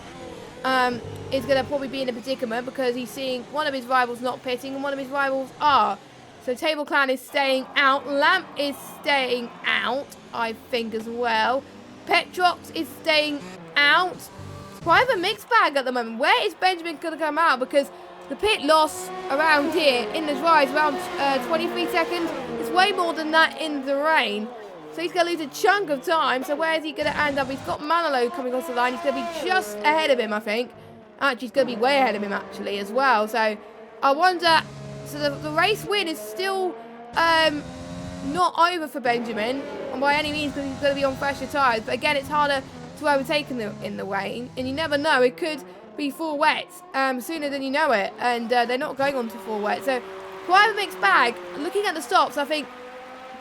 [SPEAKER 1] is going to probably be in a predicament because he's seeing one of his rivals not pitting and one of his rivals are. So Table Clan is staying out. Lamp is staying out, I think, as well. Petrox is staying out. It's quite a mixed bag at the moment. Where is Benjamin going to come out? Because the pit loss around here in the dry is around 23 seconds. It's way more than that in the rain. So he's going to lose a chunk of time. So where is he going to end up? He's got Manolo coming across the line. He's going to be just ahead of him, I think. Actually, he's going to be way ahead of him, actually, as well. So I wonder... So the race win is still not over for Benjamin. And by any means, because he's going to be on fresher tyres. But again, it's harder to overtake in the rain. And you never know. It could be full wet sooner than you know it. And they're not going on to full wet. So quite a mixed bag. Looking at the stops, I think...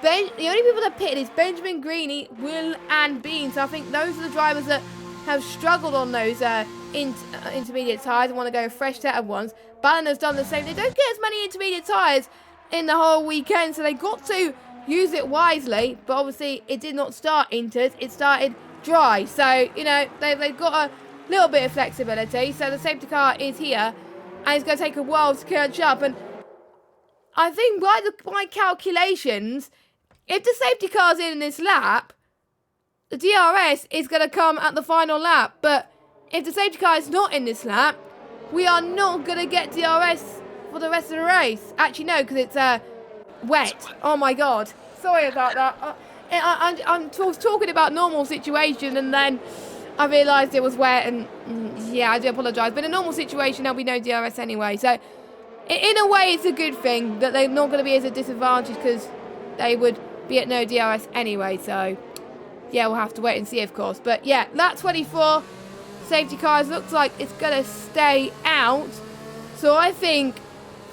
[SPEAKER 1] the only people that pitted is Benjamin, Greeny, Will and Bean. So I think those are the drivers that have struggled on those intermediate tyres and want to go fresh set at once. Ballon has done the same. They don't get as many intermediate tyres in the whole weekend, so they got to use it wisely. But obviously it did not start inters, it started dry. So, you know, they've got a little bit of flexibility. So the safety car is here and it's going to take a while to catch up. And I think by calculations... if the safety car's in this lap, the DRS is going to come at the final lap. But if the safety car is not in this lap, we are not going to get DRS for the rest of the race. Actually, no, because it's wet. Oh, my God. Sorry about that. I'm talking about normal situation, and then I realised it was wet. And, yeah, I do apologise. But in a normal situation, there'll be no DRS anyway. So, in a way, it's a good thing that they're not going to be as a disadvantage because they would be at no DRS anyway. So, yeah, we'll have to wait and see, of course. But, yeah, lap 24, safety cars looks like it's going to stay out. So, I think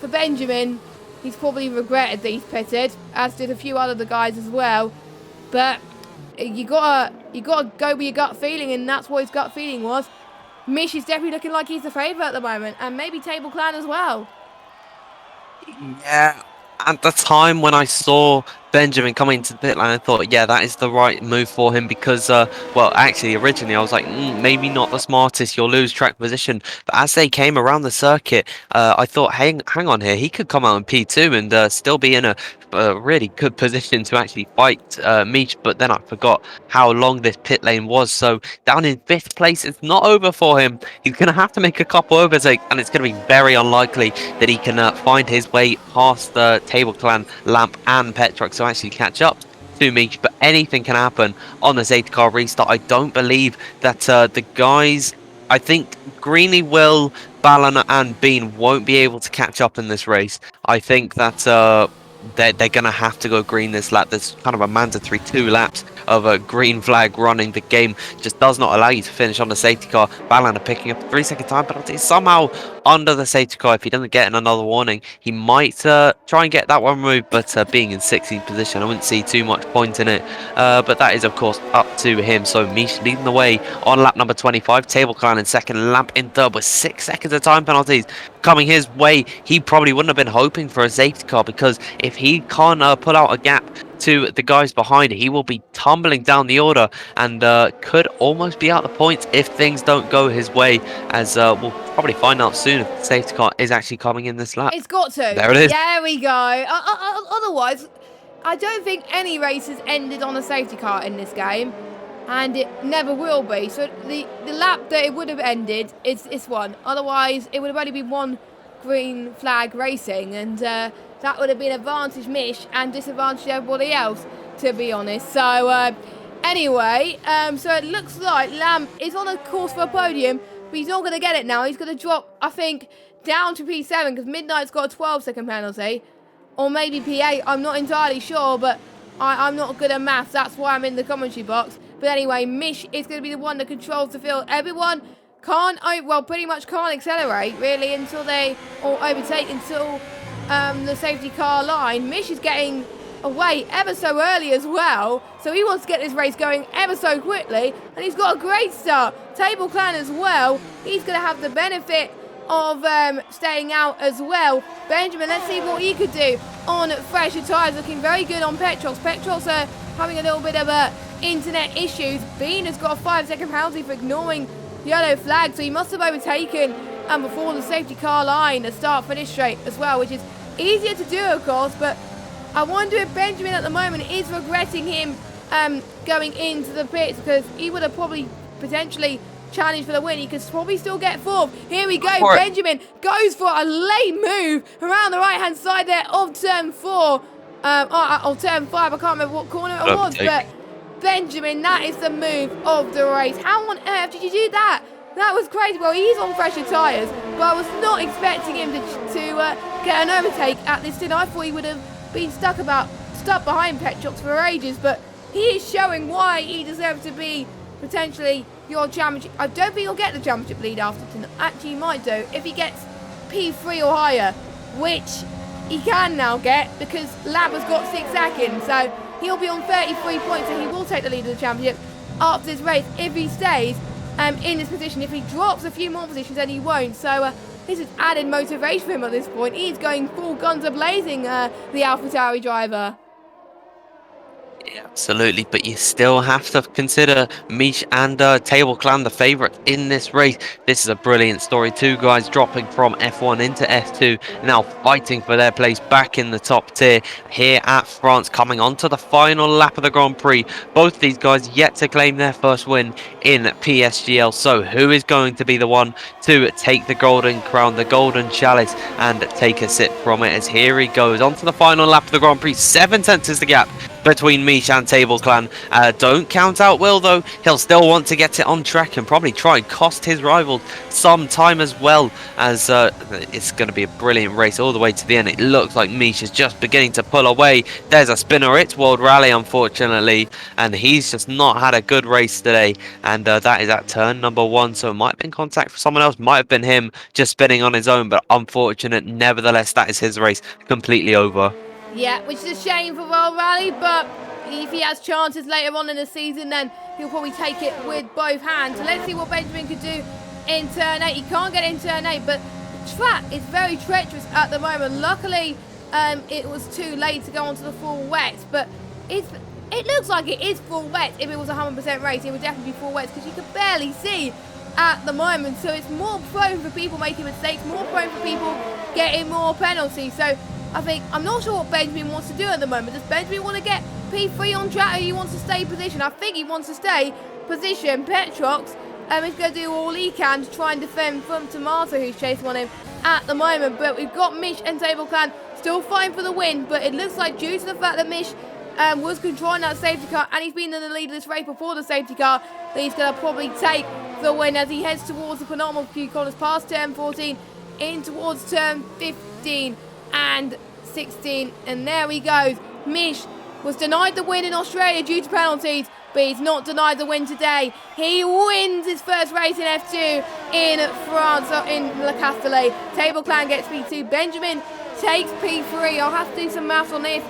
[SPEAKER 1] for Benjamin, he's probably regretted that he's pitted, as did a few other guys as well. But you gotta go with your gut feeling, and that's what his gut feeling was. Mish is definitely looking like he's the favourite at the moment, and maybe Table Clan as well.
[SPEAKER 2] Yeah, at the time when I saw Benjamin coming into the pit lane, I thought, yeah, that is the right move for him because, well, actually, originally I was like, maybe not the smartest, you'll lose track position. But as they came around the circuit, I thought, hang on here, he could come out in P2 and still be in a really good position to actually fight Mish. But then I forgot how long this pit lane was. So down in 5th place, it's not over for him. He's going to have to make a couple overtakes, and it's going to be very unlikely that he can find his way past the Table Clan, Lamp and Petrox to actually catch up to Mish. But anything can happen on the safety car restart. I don't believe that the guys, I think Greeny, Will, Ballon and Bean won't be able to catch up in this race. I think that they're going to have to go green this lap. There's kind of a mandatory 2 laps of a green flag running. The game just does not allow you to finish on the safety car. Ballon picking up a 3-second time penalty somehow under the safety car. If he doesn't get another warning, he might try and get that one removed, but being in 16th position, I wouldn't see too much point in it. But that is, of course, up to him. So Mish leading the way on lap number 25. Table Clan in 2nd, Lamp in 3rd with 6 seconds of time penalties coming his way. He probably wouldn't have been hoping for a safety car, because if he can't pull out a gap to the guys behind, he will be tumbling down the order and could almost be out the points if things don't go his way, as we'll probably find out soon if the safety car is actually coming in this lap.
[SPEAKER 1] It's got to.
[SPEAKER 2] There it is.
[SPEAKER 1] There we go. Otherwise, I don't think any race has ended on a safety car in this game, and it never will be. So the lap that it would have ended is this one. Otherwise, it would have only been one green flag racing, and that would have been advantage Mish and disadvantage everybody else, to be honest. So anyway, so it looks like Lamb is on a course for a podium, but he's not going to get it now. He's going to drop, I think, down to P7 because Midnight's got a 12-second penalty, or maybe P8. I'm not entirely sure, but I'm not good at maths. That's why I'm in the commentary box. But anyway, Mish is going to be the one that controls the field. Everyone pretty much can't accelerate really until they, or overtake until the safety car line. Mish is getting away ever so early as well, so he wants to get this race going ever so quickly, and he's got a great start. Table Clan as well, he's going to have the benefit of staying out as well. Benjamin, let's see what he could do on fresher tyres, looking very good on Petrox. Petrox are having a little bit of internet issues. Bean has got a 5-second penalty for ignoring yellow flag, so he must have overtaken before the safety car line, a start-finish straight as well, which is easier to do, of course, but I wonder if Benjamin at the moment is regretting him going into the pits, because he would have probably potentially challenged for the win. He could probably still get fourth. Here we go. Benjamin goes for a late move around the right-hand side there of turn 4. Or turn 5. I can't remember what corner it was, but Benjamin, that is the move of the race. How on earth did you do that? That was crazy. Well, he's on fresher tyres, but I was not expecting him to get an overtake at this turn. I thought he would have been stuck behind Petrox for ages, but he is showing why he deserves to be potentially your championship. I don't think he'll get the championship lead after tonight. Actually, he might do if he gets P3 or higher, which he can now get because Lab has got 6 seconds, so he'll be on 33 points, and he will take the lead of the championship after this race if he stays in this position. If he drops a few more positions, then he won't. So this is added motivation for him at this point. He's going full guns a-blazing, the AlphaTauri driver.
[SPEAKER 2] Yeah, absolutely, but you still have to consider Mish and Table Clan the favourite in this race. This is a brilliant story. 2 guys dropping from F1 into F2, now fighting for their place back in the top tier here at France, coming on to the final lap of the Grand Prix. Both these guys yet to claim their first win in PSGL. So who is going to be the one to take the golden crown, the golden chalice, and take a sip from it? As here he goes on to the final lap of the Grand Prix. 7 tenths is the gap between Mish and Table Clan. Don't count out Will, though. He'll still want to get it on track and probably try and cost his rival some time as well, as it's going to be a brilliant race all the way to the end. It looks like Mish is just beginning to pull away. There's a spinner. It's World Rally, unfortunately, and he's just not had a good race today, and that is at turn number 1, so it might have been contact for someone else, might have been him just spinning on his own, but unfortunate. Nevertheless, that is his race completely over.
[SPEAKER 1] Yeah, which is a shame for World Rally, but if he has chances later on in the season, then he'll probably take it with both hands. So let's see what Benjamin could do in turn 8. He can't get in turn 8, but the track is very treacherous at the moment. Luckily, it was too late to go onto the full wets, but it looks like it is full wet. If it was a 100% race, it would definitely be full wets, because you can barely see at the moment. So it's more prone for people making mistakes, more prone for people getting more penalties. So I'm not sure what Benjamin wants to do at the moment. Does Benjamin want to get P3 on track, or he wants to stay position? I think he wants to stay position. Petrox is going to do all he can to try and defend from Tomato, who's chasing on him at the moment. But we've got Mish and Table Clan still fighting for the win, but it looks like due to the fact that Mish was controlling that safety car, and he's been in the lead of this race before the safety car, that he's going to probably take the win as he heads towards the penultimate few corners, past turn 14 in towards turn 15 and 16, and there he goes. Mish was denied the win in Australia due to penalties, but he's not denied the win today. He wins his first race in F2 in France, in Le Castellet. Table Clan gets P2. Benjamin takes P3. I'll have to do some maths on this.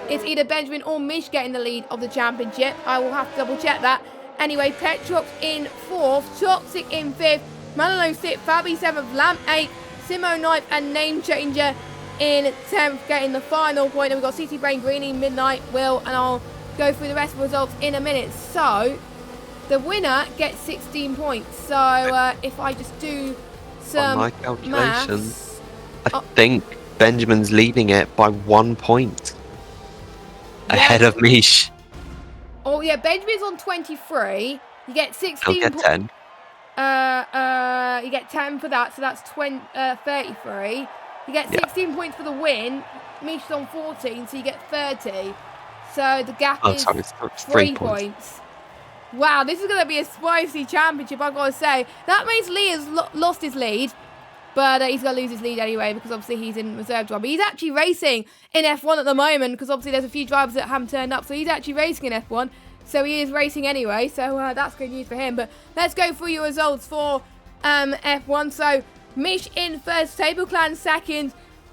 [SPEAKER 1] It's either Benjamin or Mish getting the lead of the championship. I will have to double check that. Anyway, Petrox in 4th, Toxic in 5th, Malone 6th, Fabi 7th, Lamp 8th, Simo 9th, and Name Changer in 10th, getting the final point. And we've got CT Brain, Greenie, Midnight, Will, and I'll go through the rest of the results in a minute. So, the winner gets 16 points. So, if I just do some
[SPEAKER 2] my calculations,
[SPEAKER 1] maths,
[SPEAKER 2] I think Benjamin's leading it by 1 point ahead of Mish.
[SPEAKER 1] Oh, yeah, Benjamin's on 23. You get 16
[SPEAKER 2] He'll get 10.
[SPEAKER 1] You get 10 for that, so that's 33. You get 16 points for the win. Mish's on 14, so you get 30. So the gap is 3 points. Wow, this is going to be a spicy championship, I've got to say. That means Lee has lost his lead, but he's going to lose his lead anyway, because obviously he's in reserve driver. He's actually racing in F1 at the moment, because obviously there's a few drivers that haven't turned up, so he's actually racing in F1. so he is racing anyway, so that's good news for him. But let's go through your results for F1. So Mish in first, Table Clan second.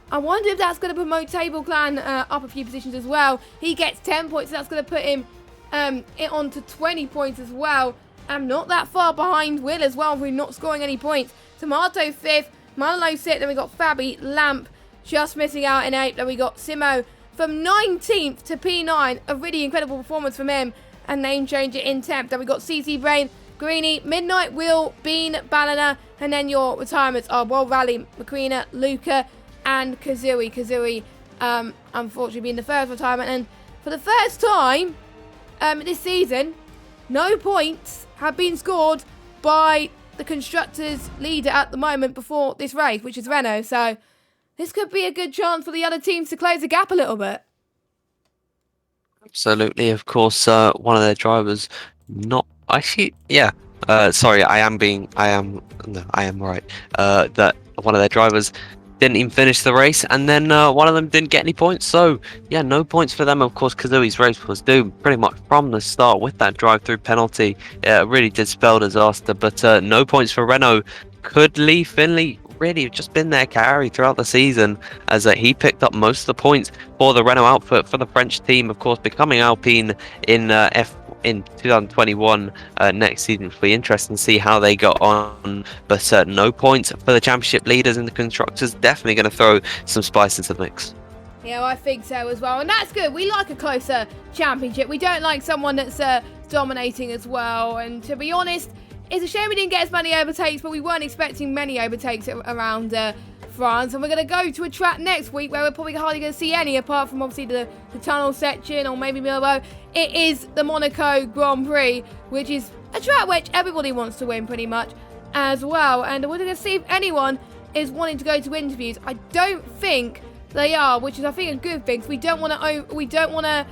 [SPEAKER 1] I wonder if that's going to promote Table Clan up a few positions as well. He gets 10 points, so that's going to put him on to 20 points as well. I'm not that far behind Will as well, who's not scoring any points. Tomato 5th, Manolo 6th, then we got Fabi, Lamp, just missing out in 8th. Then we got Simo from 19th to P9, a really incredible performance from him, and name changer in 10th. Then we got CC Brain, Greeny, Midnight, Will, Bean, Banana, and then your retirements are World Rally, Macrina, Luca, and Kazooie. Kazooie, unfortunately, being the first retirement. And for the first time this season, no points have been scored by the constructors' leader at the moment before this race, which is Renault. So this could be a good chance for the other teams to close the gap a little bit.
[SPEAKER 2] Absolutely, of course. One of their drivers, not actually, yeah. Sorry, I am right. That one of their drivers didn't even finish the race, and then one of them didn't get any points. So yeah, no points for them. Of course, Kazooie's race was doomed pretty much from the start with that drive-through penalty. It really did spell disaster. But no points for Renault. Could Lee Finley really have just been their carry throughout the season, as he picked up most of the points for the Renault outfit for the French team, of course, becoming Alpine in in 2021 next season. It'll be interesting to see how they got on, but no points for the championship leaders and the constructors. Definitely going to throw some spice into the mix.
[SPEAKER 1] Yeah, I think so as well, and that's good. We like a closer championship. We don't like someone that's dominating as well, and to be honest, it's a shame we didn't get as many overtakes, but we weren't expecting many overtakes around France. And we're going to go to a track next week where we're probably hardly going to see any, apart from obviously the tunnel section or maybe Milbo. It is the Monaco Grand Prix, which is a track which everybody wants to win pretty much as well. And we're going to see if anyone is wanting to go to interviews. I don't think they are, which is I think a good thing. So we don't want to we don't want to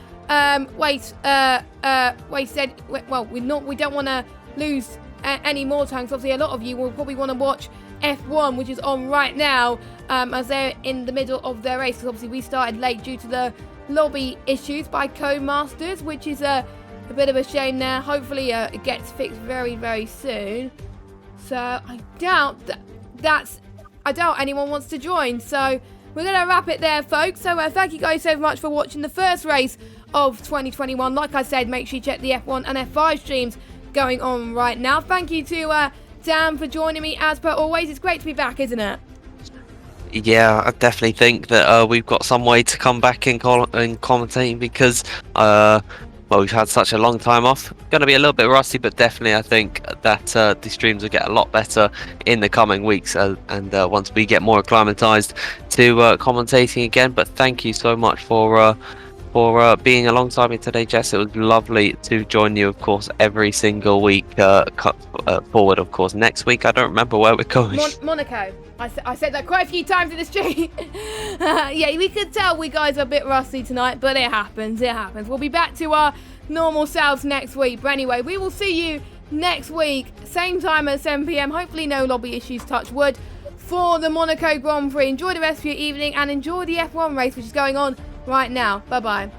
[SPEAKER 1] lose any more time. Obviously, a lot of you will probably want to watch F1, which is on right now, as they're in the middle of their race. Because obviously we started late due to the lobby issues by Codemasters, which is a bit of a shame there. Hopefully it gets fixed very, very soon. So I doubt I doubt anyone wants to join. So we're going to wrap it there, folks. So thank you guys so much for watching the first race of 2021. Like I said, make sure you check the F1 and F5 streams going on right now. Thank you to Dan for joining me as per always. It's great to be back, isn't it?
[SPEAKER 2] Yeah, I definitely think that we've got some way to come back in commentating, because well, we've had such a long time off. Going to be a little bit rusty, but definitely I think that the streams will get a lot better in the coming weeks, and once we get more acclimatized to commentating again. But thank you so much for being alongside me today, Jess. It was lovely to join you, of course, every single week. Cut forward, of course, next week. I don't remember where we're going.
[SPEAKER 1] Monaco. I said that quite a few times in the stream. Yeah, we could tell we guys are a bit rusty tonight, but it happens. It happens. We'll be back to our normal selves next week. But anyway, we will see you next week, same time at 7 p.m. Hopefully no lobby issues, touch wood, for the Monaco Grand Prix. Enjoy the rest of your evening and enjoy the F1 race, which is going on right now. Bye-bye.